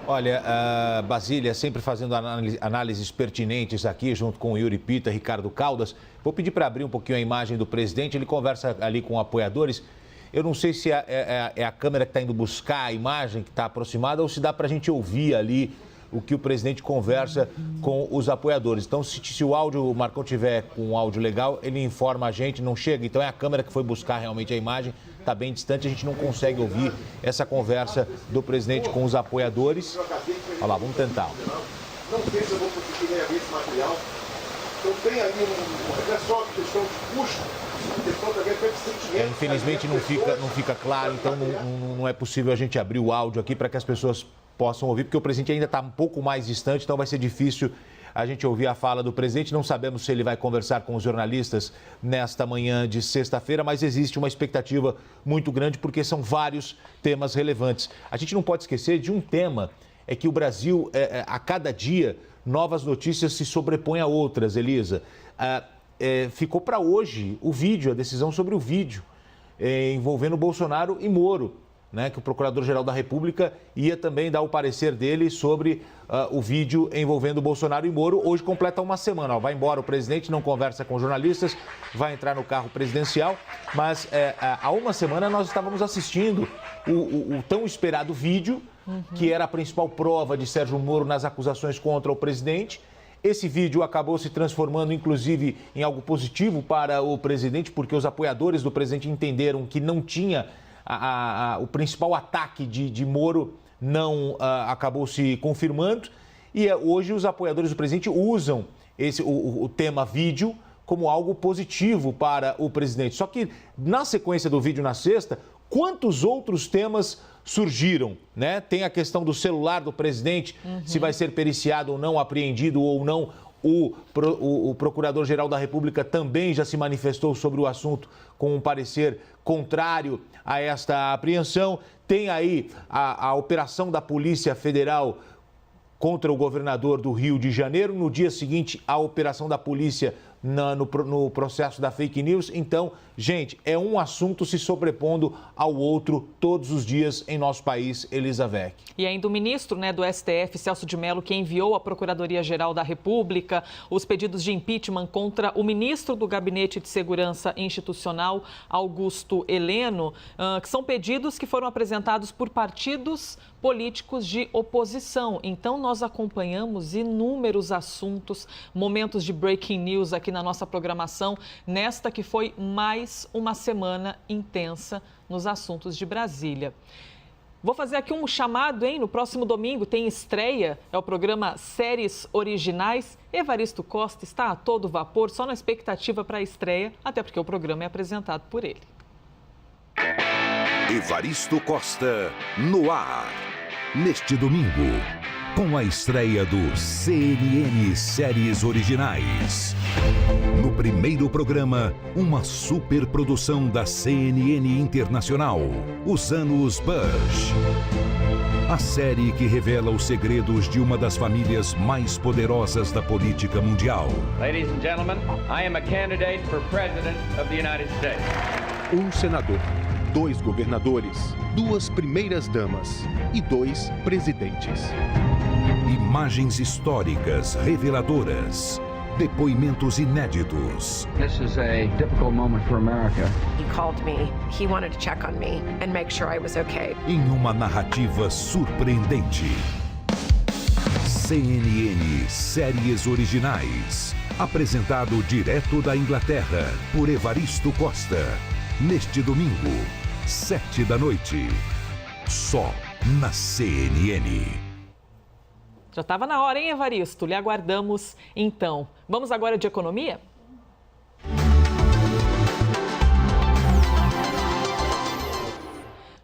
Olha, Basília, sempre fazendo análises pertinentes aqui, junto com o Yuri Pita, Ricardo Caldas. Vou pedir para abrir um pouquinho a imagem do presidente, ele conversa ali com apoiadores. Eu não sei se é a câmera que está indo buscar a imagem que está aproximada ou se dá para a gente ouvir ali o que o presidente conversa com os apoiadores. Então, se o áudio, o Marcão tiver com um áudio legal, ele informa a gente, não chega. Então, é a câmera que foi buscar realmente a imagem, está bem distante, a gente não consegue ouvir essa conversa do presidente com os apoiadores. Olha lá, vamos tentar. Não sei se eu vou conseguir reaver esse material. Então, tem ali é só questão de custo. Infelizmente não fica claro, então não é possível a gente abrir o áudio aqui para que as pessoas possam ouvir, porque o presidente ainda está um pouco mais distante, então vai ser difícil a gente ouvir a fala do presidente. Não sabemos se ele vai conversar com os jornalistas nesta manhã de sexta-feira, mas existe uma expectativa muito grande porque são vários temas relevantes. A gente não pode esquecer de um tema, é que o Brasil, a cada dia, novas notícias se sobrepõem a outras, Elisa. Ficou para hoje o vídeo, a decisão sobre o vídeo envolvendo Bolsonaro e Moro, né, que o Procurador-Geral da República ia também dar o parecer dele sobre o vídeo envolvendo Bolsonaro e Moro. Hoje completa uma semana. Vai embora o presidente, não conversa com jornalistas, vai entrar no carro presidencial, mas há uma semana nós estávamos assistindo o tão esperado vídeo, que era a principal prova de Sérgio Moro nas acusações contra o presidente. Esse vídeo acabou se transformando, inclusive, em algo positivo para o presidente, porque os apoiadores do presidente entenderam que não tinha o principal ataque de Moro, não acabou se confirmando. E hoje os apoiadores do presidente usam o tema vídeo como algo positivo para o presidente. Só que, na sequência do vídeo na sexta, quantos outros temas surgiram, né? Tem a questão do celular do presidente, se vai ser periciado ou não, apreendido ou não. O Procurador-Geral da República também já se manifestou sobre o assunto com um parecer contrário a esta apreensão. Tem aí a operação da Polícia Federal contra o governador do Rio de Janeiro. No dia seguinte, a operação da polícia no processo da fake news. Então, gente, é um assunto se sobrepondo ao outro todos os dias em nosso país, Elizabeth. E ainda o ministro, do STF, Celso de Mello, que enviou à Procuradoria-Geral da República os pedidos de impeachment contra o ministro do Gabinete de Segurança Institucional, Augusto Heleno, que são pedidos que foram apresentados por partidos políticos de oposição. Então, nós acompanhamos inúmeros assuntos, momentos de breaking news aqui na nossa programação, nesta que foi mais uma semana intensa nos assuntos de Brasília. Vou fazer aqui um chamado, hein? No próximo domingo tem estreia, é o programa Séries Originais. Evaristo Costa está a todo vapor, só na expectativa para a estreia, até porque o programa é apresentado por ele. Evaristo Costa, no ar. Neste domingo, com a estreia do CNN Séries Originais. No primeiro programa, uma superprodução da CNN Internacional, Os Anos Bush. A série que revela os segredos de uma das famílias mais poderosas da política mundial. Ladies and gentlemen, I am a candidate for President of the United States. Um senador, 2 governadores, 2 primeiras-damas e 2 presidentes. Imagens históricas reveladoras. Depoimentos inéditos. This is a difficult moment for America. He called me. He wanted to check on me and make sure I was okay. Em uma narrativa surpreendente. CNN Séries Originais. Apresentado direto da Inglaterra por Evaristo Costa. Neste domingo, 7 da noite. Só na CNN. Já estava na hora, hein, Evaristo? Lhe aguardamos, então. Vamos agora de economia?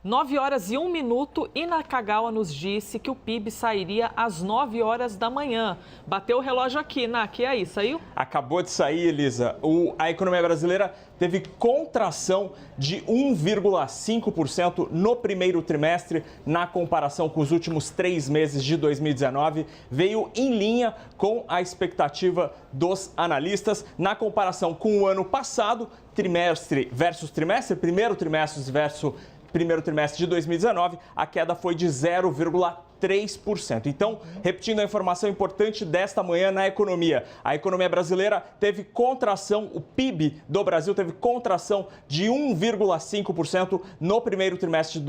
Nove horas e 1 minuto e Nakagawa nos disse que o PIB sairia às 9 horas da manhã. Bateu o relógio aqui, Nak, e aí, saiu? Acabou de sair, Elisa. A economia brasileira teve contração de 1,5% no primeiro trimestre, na comparação com os últimos 3 meses de 2019. Veio em linha com a expectativa dos analistas. Na comparação com o ano passado, trimestre versus trimestre, primeiro trimestre versus primeiro trimestre de 2019, a queda foi de 0,3%. Então, repetindo a informação importante desta manhã na economia, a economia brasileira teve contração, o PIB do Brasil teve contração de 1,5% no primeiro trimestre de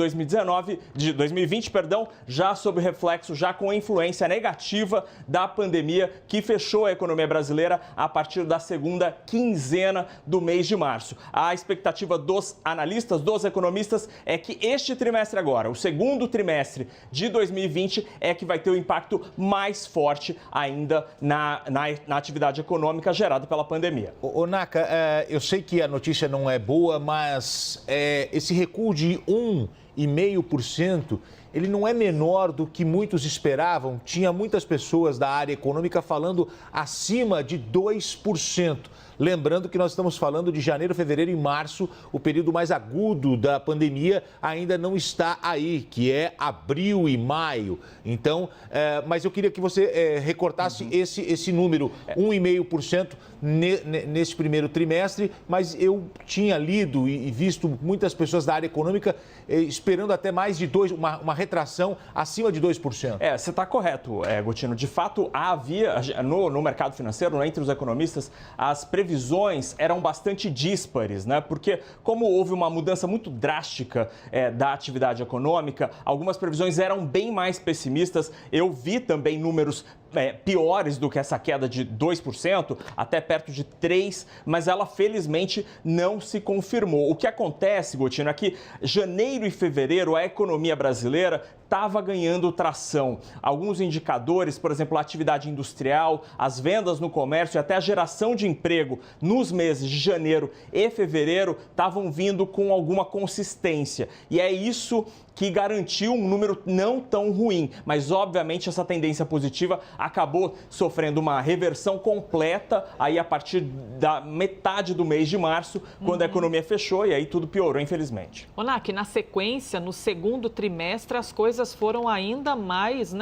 2020, já sob reflexo, já com influência negativa da pandemia que fechou a economia brasileira a partir da segunda quinzena do mês de março. A expectativa dos analistas, dos economistas, é que este trimestre agora, o segundo trimestre de 2020, é que vai ter o impacto mais forte ainda na atividade econômica gerada pela pandemia. Ô Naka, eu sei que a notícia não é boa, mas esse recuo de 1,5%, ele não é menor do que muitos esperavam. Tinha muitas pessoas da área econômica falando acima de 2%. Lembrando que nós estamos falando de janeiro, fevereiro e março, o período mais agudo da pandemia ainda não está aí, que é abril e maio. Então, mas eu queria que você recortasse esse número, 1,5% nesse primeiro trimestre, mas eu tinha lido e visto muitas pessoas da área econômica esperando até mais de uma retração acima de 2%. Você está correto, Gotino. De fato, havia no mercado financeiro, entre os economistas, as previsões eram bastante díspares, né? Porque como houve uma mudança muito drástica da atividade econômica, algumas previsões eram bem mais pessimistas. Eu vi também números piores do que essa queda de 2%, até perto de 3%, mas ela felizmente não se confirmou. O que acontece, Gotino, é que janeiro e fevereiro a economia brasileira estava ganhando tração. Alguns indicadores, por exemplo, a atividade industrial, as vendas no comércio e até a geração de emprego nos meses de janeiro e fevereiro estavam vindo com alguma consistência. E é isso que garantiu um número não tão ruim, mas obviamente essa tendência positiva acabou sofrendo uma reversão completa aí a partir da metade do mês de março, quando a economia fechou, e aí tudo piorou, infelizmente. Onak, na sequência, no segundo trimestre, as coisas foram ainda mais,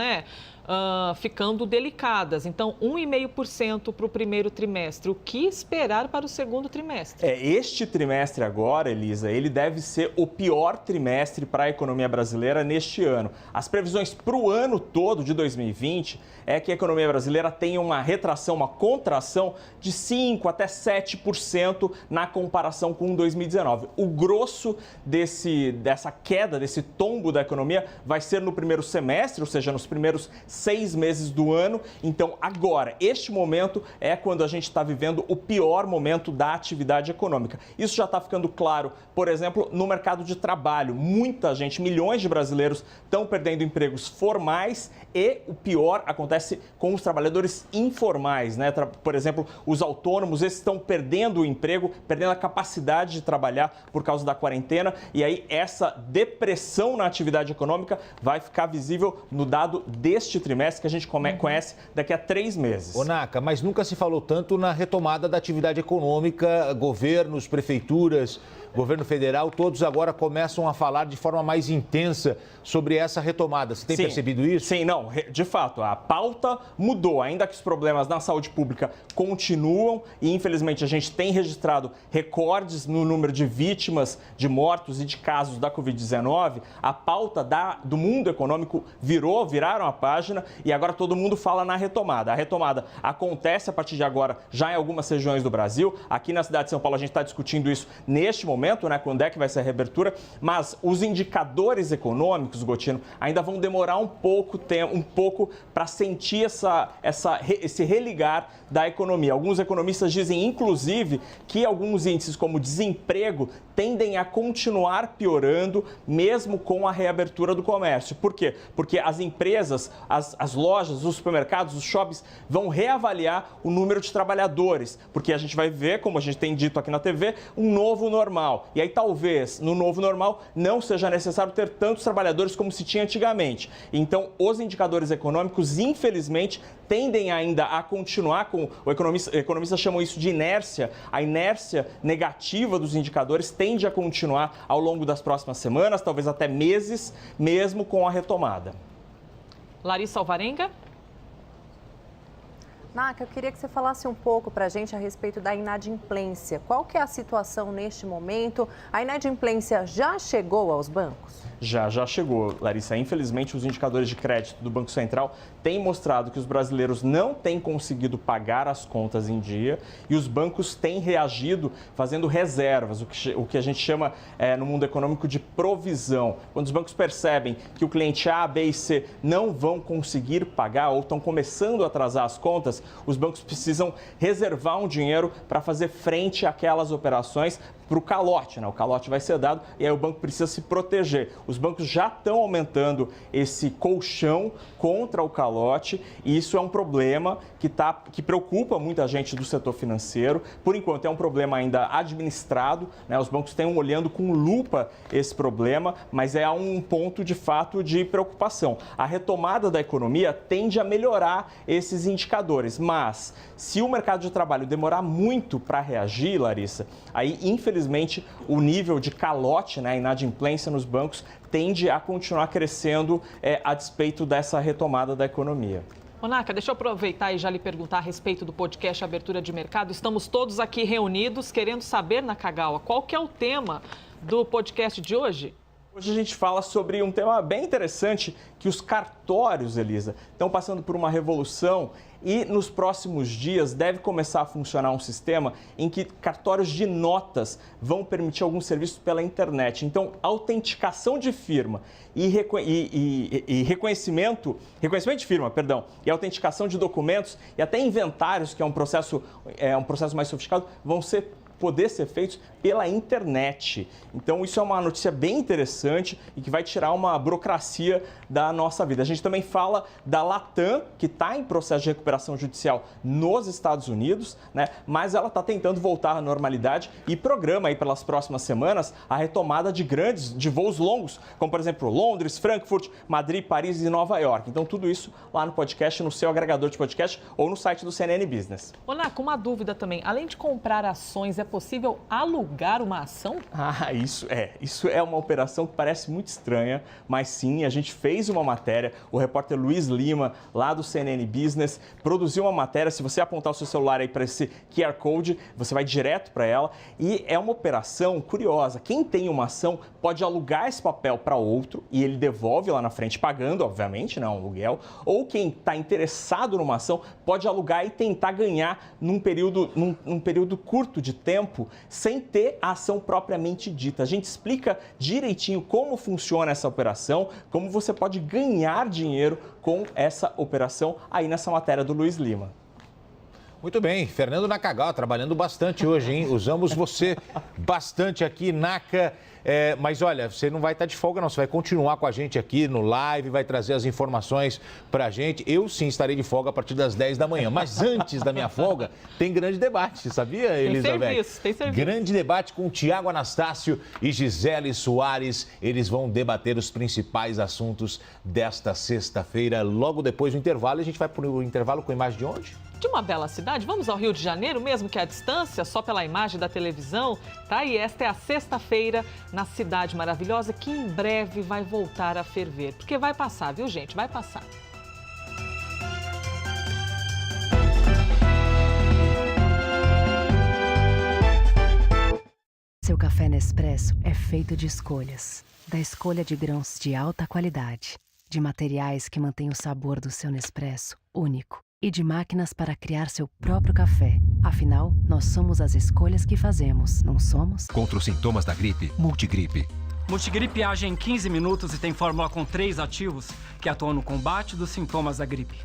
ficando delicadas. Então, 1,5% para o primeiro trimestre. O que esperar para o segundo trimestre? Este trimestre agora, Elisa, ele deve ser o pior trimestre para a economia brasileira neste ano. As previsões para o ano todo de 2020 é que a economia brasileira tenha uma retração, uma contração de 5% até 7% na comparação com 2019. O grosso dessa queda, desse tombo da economia, vai ser no primeiro semestre, ou seja, nos primeiros 6 meses do ano. Então, agora, este momento é quando a gente está vivendo o pior momento da atividade econômica. Isso já está ficando claro, por exemplo, no mercado de trabalho. Muita gente, milhões de brasileiros estão perdendo empregos formais e o pior acontece com os trabalhadores informais, né? Por exemplo, os autônomos, esses estão perdendo o emprego, perdendo a capacidade de trabalhar por causa da quarentena, e aí essa depressão na atividade econômica vai ficar visível no dado deste trimestre que a gente conhece daqui a 3 meses. Ô, Naka, mas nunca se falou tanto na retomada da atividade econômica, governos, prefeituras, governo federal, todos agora começam a falar de forma mais intensa sobre essa retomada. Você tem percebido isso? Sim, não, de fato, a pauta mudou, ainda que os problemas na saúde pública continuam e, infelizmente, a gente tem registrado recordes no número de vítimas, de mortos e de casos da Covid-19, a pauta do mundo econômico viraram a página e agora todo mundo fala na retomada. A retomada acontece a partir de agora já em algumas regiões do Brasil. Aqui na cidade de São Paulo a gente está discutindo isso neste momento, né, quando é que vai ser a reabertura, mas os indicadores econômicos, Gotino, ainda vão demorar um pouco para sentir esse religar da economia. Alguns economistas dizem, inclusive, que alguns índices como desemprego tendem a continuar piorando mesmo com a reabertura do comércio. Por quê? Porque as empresas, as lojas, os supermercados, os shoppings vão reavaliar o número de trabalhadores, porque a gente vai ver, como a gente tem dito aqui na TV, um novo normal. E aí talvez no novo normal não seja necessário ter tantos trabalhadores como se tinha antigamente. Então os indicadores econômicos, infelizmente, tendem ainda a continuar com, economistas chamam isso de inércia, a inércia negativa dos indicadores tende a continuar ao longo das próximas semanas, talvez até meses, mesmo com a retomada. Larissa Alvarenga. Naka, eu queria que você falasse um pouco para a gente a respeito da inadimplência. Qual que é a situação neste momento? A inadimplência já chegou aos bancos? Já chegou, Larissa. Infelizmente, os indicadores de crédito do Banco Central têm mostrado que os brasileiros não têm conseguido pagar as contas em dia e os bancos têm reagido fazendo reservas, o que a gente chama no mundo econômico de provisão. Quando os bancos percebem que o cliente A, B e C não vão conseguir pagar ou estão começando a atrasar as contas, os bancos precisam reservar um dinheiro para fazer frente àquelas operações para o calote, né? O calote vai ser dado e aí o banco precisa se proteger. Os bancos já estão aumentando esse colchão contra o calote e isso é um problema que preocupa muita gente do setor financeiro. Por enquanto é um problema ainda administrado, né? Os bancos estão olhando com lupa esse problema, mas é um ponto de fato de preocupação. A retomada da economia tende a melhorar esses indicadores, mas se o mercado de trabalho demorar muito para reagir, Larissa, aí infelizmente o nível de calote, né, a inadimplência nos bancos tende a continuar crescendo a despeito dessa retomada da economia. Naka, deixa eu aproveitar e já lhe perguntar a respeito do podcast Abertura de Mercado. Estamos todos aqui reunidos querendo saber, Nakagawa, qual que é o tema do podcast de hoje? Hoje a gente fala sobre um tema bem interessante, que os cartórios, Elisa, estão passando por uma revolução e nos próximos dias deve começar a funcionar um sistema em que cartórios de notas vão permitir alguns serviços pela internet. Então, autenticação de firma e reconhecimento de firma, e autenticação de documentos e até inventários, que é um processo mais sofisticado, vão poder ser feitos pela internet. Então, isso é uma notícia bem interessante e que vai tirar uma burocracia da nossa vida. A gente também fala da Latam, que está em processo de recuperação judicial nos Estados Unidos, né? Mas ela está tentando voltar à normalidade e programa aí pelas próximas semanas a retomada de voos longos, como por exemplo Londres, Frankfurt, Madrid, Paris e Nova York. Então, tudo isso lá no podcast, no seu agregador de podcast ou no site do CNN Business. Naka, uma dúvida também. Além de comprar ações, é possível alugar uma ação? Isso é uma operação que parece muito estranha, mas sim, a gente fez uma matéria, o repórter Luiz Lima, lá do CNN Business, produziu uma matéria. Se você apontar o seu celular aí para esse QR Code, você vai direto para ela e é uma operação curiosa. Quem tem uma ação pode alugar esse papel para outro e ele devolve lá na frente, pagando, obviamente, né, um aluguel, ou quem está interessado numa ação pode alugar e tentar ganhar num período curto de tempo, sem ter a ação propriamente dita. A gente explica direitinho como funciona essa operação, como você pode ganhar dinheiro com essa operação aí nessa matéria do Luiz Lima. Muito bem, Fernando Nakagawa trabalhando bastante hoje, hein? Usamos você bastante aqui, Naka. Mas olha, você não vai estar de folga não, você vai continuar com a gente aqui no live, vai trazer as informações pra gente. Eu sim estarei de folga a partir das 10 da manhã, mas antes da minha folga tem grande debate, sabia, Elizabeth? Tem serviço. Grande debate com Tiago Anastácio e Gisele Soares. Eles vão debater os principais assuntos desta sexta-feira, logo depois do intervalo. A gente vai para o intervalo com imagem de onde? De uma bela cidade, vamos ao Rio de Janeiro, mesmo que à distância, só pela imagem da televisão, tá? E esta é a sexta-feira na cidade maravilhosa, que em breve vai voltar a ferver. Porque vai passar, viu, gente? Vai passar. Seu café Nespresso é feito de escolhas. Da escolha de grãos de alta qualidade, de materiais que mantêm o sabor do seu Nespresso único e de máquinas para criar seu próprio café. Afinal, nós somos as escolhas que fazemos, não somos? Contra os sintomas da gripe, Multigripe. Multigripe age em 15 minutos e tem fórmula com 3 ativos que atuam no combate dos sintomas da gripe.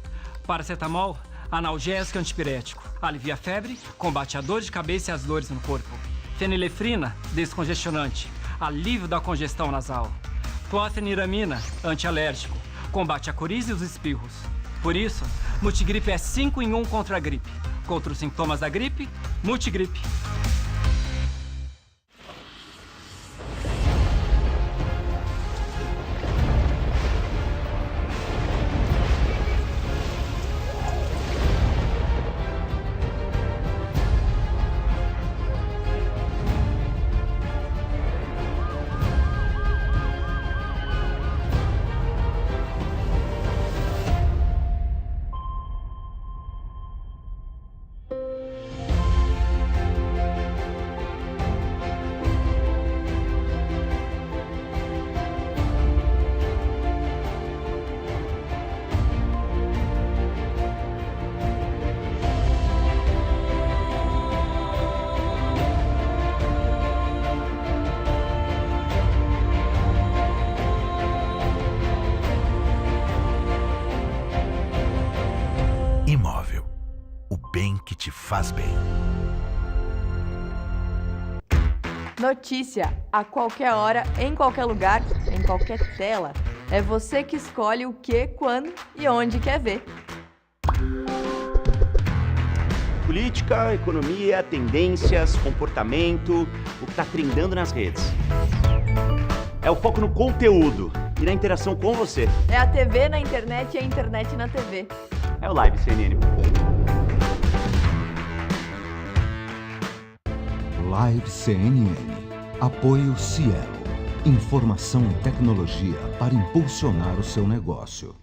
Paracetamol, analgésico e antipirético. Alivia a febre, combate a dor de cabeça e as dores no corpo. Fenilefrina, descongestionante. Alívio da congestão nasal. Clofeniramina, antialérgico. Combate a coriza e os espirros. Por isso, Multigripe é 5 em 1 contra a gripe. Contra os sintomas da gripe, Multigripe. Imóvel. O bem que te faz bem. Notícia a qualquer hora, em qualquer lugar, em qualquer tela. É você que escolhe o que, quando e onde quer ver. Política, economia, tendências, comportamento, o que está trendando nas redes. É o foco no conteúdo e na interação com você. É a TV na internet e a internet na TV. É o Live CNN. Live CNN. Apoio Cielo. Informação e tecnologia para impulsionar o seu negócio.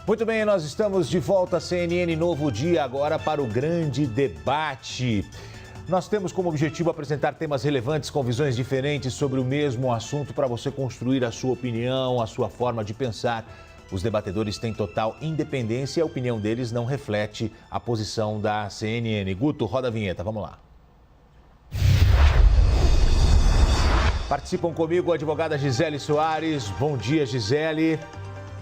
Muito bem, nós estamos de volta à CNN Novo Dia agora para o grande debate. Nós temos como objetivo apresentar temas relevantes com visões diferentes sobre o mesmo assunto para você construir a sua opinião, a sua forma de pensar. Os debatedores têm total independência e a opinião deles não reflete a posição da CNN. Guto, roda a vinheta, vamos lá. Participam comigo a advogada Gisele Soares. Bom dia, Gisele.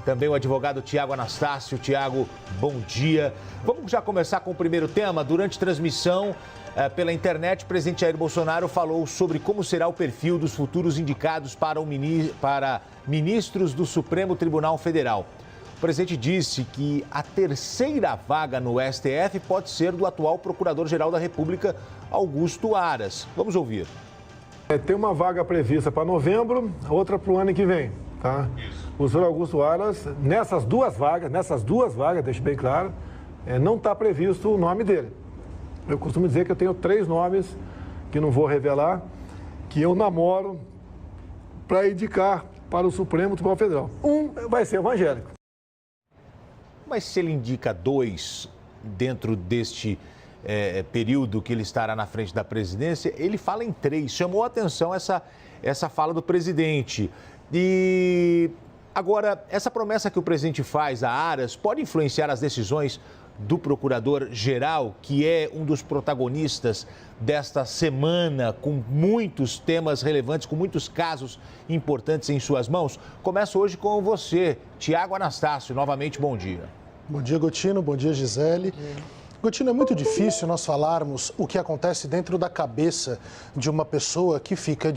Também o advogado Tiago Anastácio. Tiago, bom dia. Vamos já começar com o primeiro tema. Durante transmissão pela internet, o presidente Jair Bolsonaro falou sobre como será o perfil dos futuros indicados para ministros do Supremo Tribunal Federal. O presidente disse que a terceira vaga no STF pode ser do atual Procurador-Geral da República, Augusto Aras. Vamos ouvir. Tem uma vaga prevista para novembro, outra para o ano que vem, tá? O senhor Augusto Aras, nessas duas vagas, deixe bem claro, não está previsto o nome dele. Eu costumo dizer que eu tenho 3 nomes, que não vou revelar, que eu namoro para indicar para o Supremo Tribunal Federal. Um vai ser evangélico. Mas se ele indica 2 dentro deste período que ele estará na frente da presidência, ele fala em 3. Chamou a atenção essa fala do presidente. E agora, essa promessa que o presidente faz a Aras pode influenciar as decisões do Procurador-Geral, que é um dos protagonistas desta semana, com muitos temas relevantes, com muitos casos importantes em suas mãos. Começo hoje com você, Tiago Anastácio. Novamente, bom dia. Bom dia, Gotino. Bom dia, Gisele. Gotino, é muito difícil nós falarmos o que acontece dentro da cabeça de uma pessoa que fica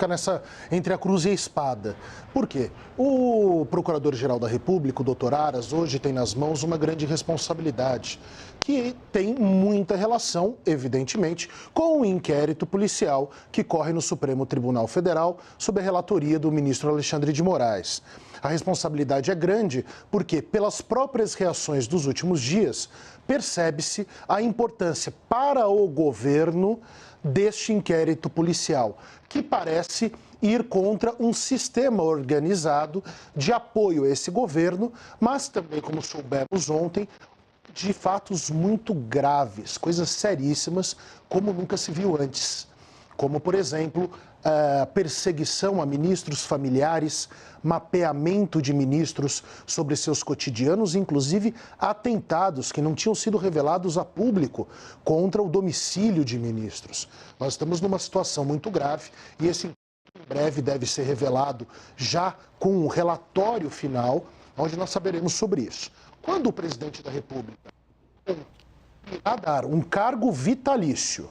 nessa entre a cruz e a espada. Por quê? O Procurador-Geral da República, o Dr. Aras, hoje tem nas mãos uma grande responsabilidade, que tem muita relação, evidentemente, com o inquérito policial que corre no Supremo Tribunal Federal, sob a relatoria do ministro Alexandre de Moraes. A responsabilidade é grande porque, pelas próprias reações dos últimos dias, percebe-se a importância para o governo deste inquérito policial, que parece ir contra um sistema organizado de apoio a esse governo, mas também, como soubemos ontem, de fatos muito graves, coisas seríssimas, como nunca se viu antes. Como, por exemplo, a perseguição a ministros familiares, mapeamento de ministros sobre seus cotidianos, inclusive atentados que não tinham sido revelados a público contra o domicílio de ministros. Nós estamos numa situação muito grave e esse em breve deve ser revelado já com um relatório final, onde nós saberemos sobre isso. Quando o presidente da República irá dar um cargo vitalício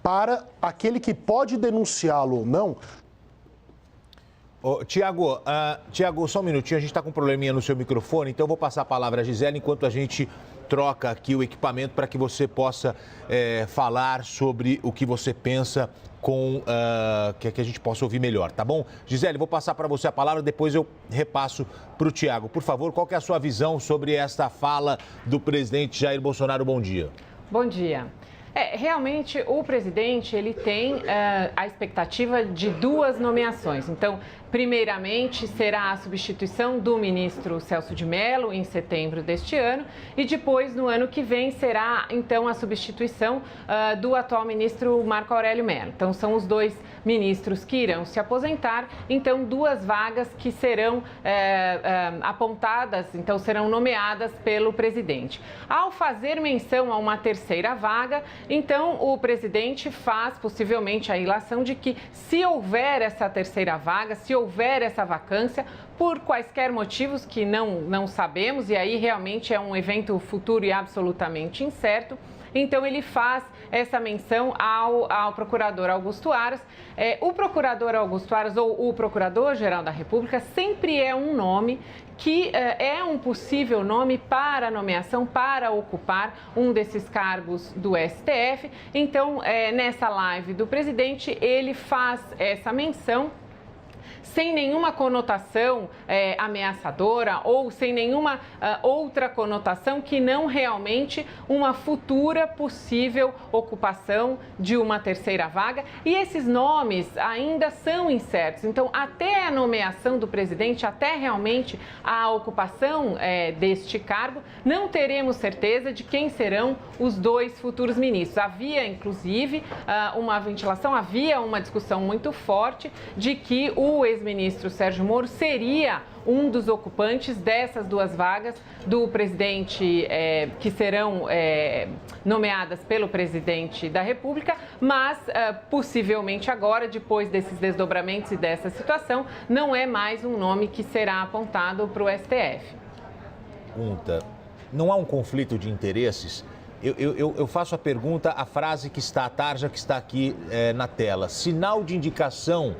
para aquele que pode denunciá-lo ou não. Tiago, só um minutinho, a gente está com um probleminha no seu microfone, então eu vou passar a palavra à Gisele enquanto a gente troca aqui o equipamento para que você possa falar sobre o que você pensa que a gente possa ouvir melhor, tá bom? Gisele, vou passar para você a palavra, depois eu repasso para o Tiago. Por favor, qual que é a sua visão sobre esta fala do presidente Jair Bolsonaro? Bom dia. Bom dia. Realmente, o presidente ele tem a expectativa de duas nomeações. Então, primeiramente, será a substituição do ministro Celso de Mello em setembro deste ano e depois, no ano que vem, será, então, a substituição do atual ministro Marco Aurélio Mello. Então, são os dois ministros que irão se aposentar. Então, duas vagas que serão apontadas, então, serão nomeadas pelo presidente. Ao fazer menção a uma terceira vaga, então, o presidente faz possivelmente a ilação de que, se houver essa terceira vaga, se houver essa vacância, por quaisquer motivos que não sabemos, e aí realmente é um evento futuro e absolutamente incerto, então ele faz essa menção ao procurador Augusto Aras. O procurador Augusto Aras, ou o Procurador-Geral da República, sempre é um nome que é um possível nome para nomeação, para ocupar um desses cargos do STF. Então, nessa live do presidente, ele faz essa menção sem nenhuma conotação ameaçadora ou sem nenhuma outra conotação que não realmente uma futura possível ocupação de uma terceira vaga. E esses nomes ainda são incertos. Então, até a nomeação do presidente, até realmente a ocupação deste cargo, não teremos certeza de quem serão os dois futuros ministros. Havia, inclusive, uma ventilação, havia uma discussão muito forte de que o ex-ministro Sérgio Moro seria um dos ocupantes dessas duas vagas do presidente, que serão nomeadas pelo presidente da República, mas possivelmente agora, depois desses desdobramentos e dessa situação, não é mais um nome que será apontado para o STF. Pergunta: não há um conflito de interesses? Eu faço a pergunta, a frase que está, a tarja que está aqui na tela. Sinal de indicação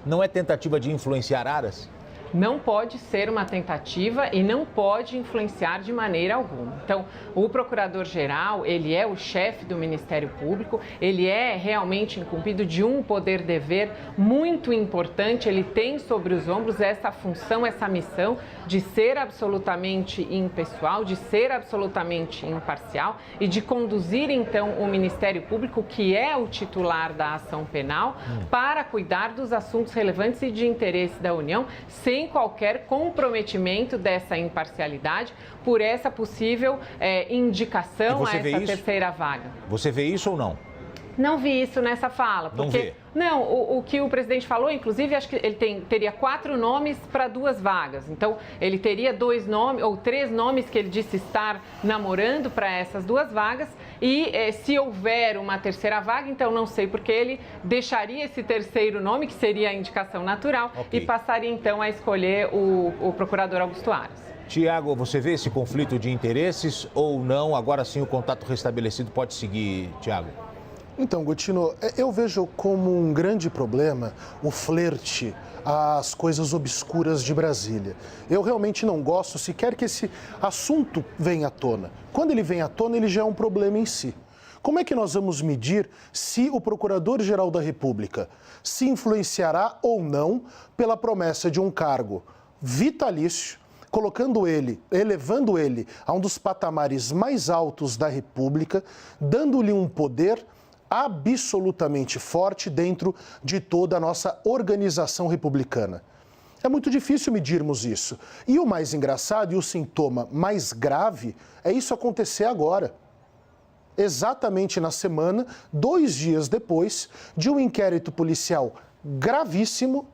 não é tentativa de influenciar Aras? Não pode ser uma tentativa e não pode influenciar de maneira alguma. Então, o Procurador-Geral, ele é o chefe do Ministério Público, ele é realmente incumbido de um poder-dever muito importante, ele tem sobre os ombros essa função, essa missão de ser absolutamente impessoal, de ser absolutamente imparcial e de conduzir, então, o Ministério Público, que é o titular da ação penal, para cuidar dos assuntos relevantes e de interesse da União, sem qualquer comprometimento dessa imparcialidade por essa possível indicação a essa terceira vaga. Você vê isso ou não? Não vi isso nessa fala, porque não, o que o presidente falou, inclusive, acho que ele teria 4 nomes para 2 vagas. Então, ele teria 2 nomes ou 3 nomes que ele disse estar namorando para essas 2 vagas. E se houver uma terceira vaga, então não sei porque ele deixaria esse terceiro nome, que seria a indicação natural, e passaria então a escolher o procurador Augusto Aras. Tiago, você vê esse conflito de interesses ou não? Agora sim o contato restabelecido pode seguir, Tiago? Então, Gotino, eu vejo como um grande problema o flerte às coisas obscuras de Brasília. Eu realmente não gosto sequer que esse assunto venha à tona. Quando ele vem à tona, ele já é um problema em si. Como é que nós vamos medir se o Procurador-Geral da República se influenciará ou não pela promessa de um cargo vitalício, colocando ele, elevando ele a um dos patamares mais altos da República, dando-lhe um poder absolutamente forte dentro de toda a nossa organização republicana? É muito difícil medirmos isso. E o mais engraçado e o sintoma mais grave é isso acontecer agora. Exatamente na semana, 2 dias depois de um inquérito policial gravíssimo,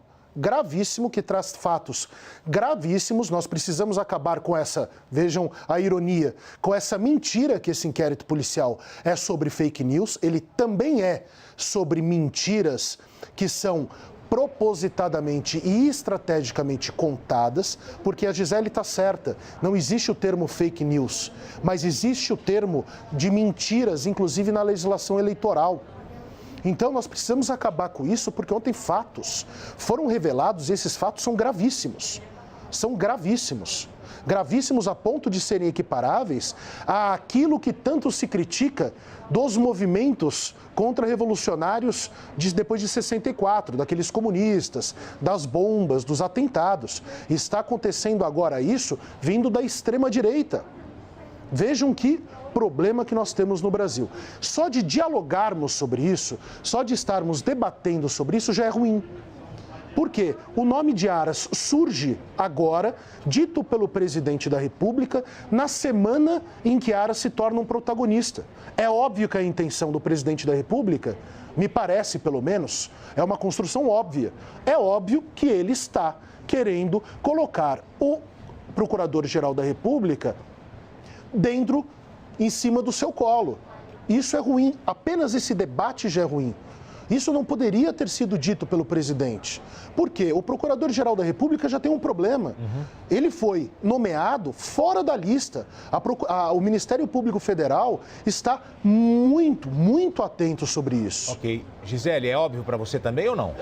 que traz fatos gravíssimos. Nós precisamos acabar com essa, vejam a ironia, com essa mentira que esse inquérito policial é sobre fake news. Ele também é sobre mentiras que são propositadamente e estrategicamente contadas, porque a Gisele está certa, não existe o termo fake news, mas existe o termo de mentiras, inclusive na legislação eleitoral. Então nós precisamos acabar com isso, porque ontem fatos foram revelados e esses fatos são gravíssimos. São gravíssimos. Gravíssimos a ponto de serem equiparáveis àquilo que tanto se critica dos movimentos contra-revolucionários depois de 64, daqueles comunistas, das bombas, dos atentados. Está acontecendo agora isso vindo da extrema-direita. Vejam que problema que nós temos no Brasil. Só de dialogarmos sobre isso, só de estarmos debatendo sobre isso já é ruim. Por quê? O nome de Aras surge agora, dito pelo presidente da República, na semana em que Aras se torna um protagonista. É óbvio que a intenção do presidente da República, me parece pelo menos, é uma construção óbvia. É óbvio que ele está querendo colocar o Procurador-Geral da República em cima do seu colo. Isso é ruim, apenas esse debate já é ruim. Isso não poderia ter sido dito pelo presidente. Por quê? O Procurador-Geral da República já tem um problema. Ele foi nomeado fora da lista. O Ministério Público Federal está muito, muito atento sobre isso. Ok. Gisele, é óbvio para você também ou não?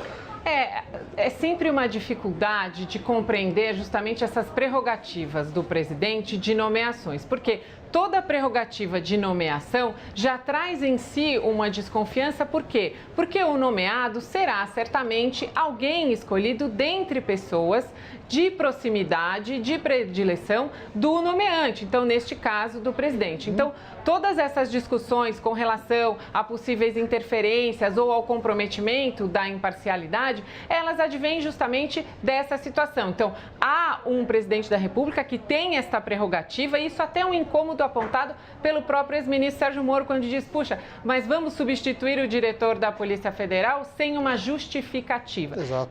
É sempre uma dificuldade de compreender justamente essas prerrogativas do presidente de nomeações, porque toda prerrogativa de nomeação já traz em si uma desconfiança. Por quê? Porque o nomeado será certamente alguém escolhido dentre pessoas de proximidade, de predileção do nomeante, então neste caso do presidente. Então, todas essas discussões com relação a possíveis interferências ou ao comprometimento da imparcialidade, elas advêm justamente dessa situação. Então, há um presidente da República que tem esta prerrogativa, e isso até é um incômodo apontado pelo próprio ex-ministro Sérgio Moro, quando diz, puxa, mas vamos substituir o diretor da Polícia Federal sem uma justificativa. Exato.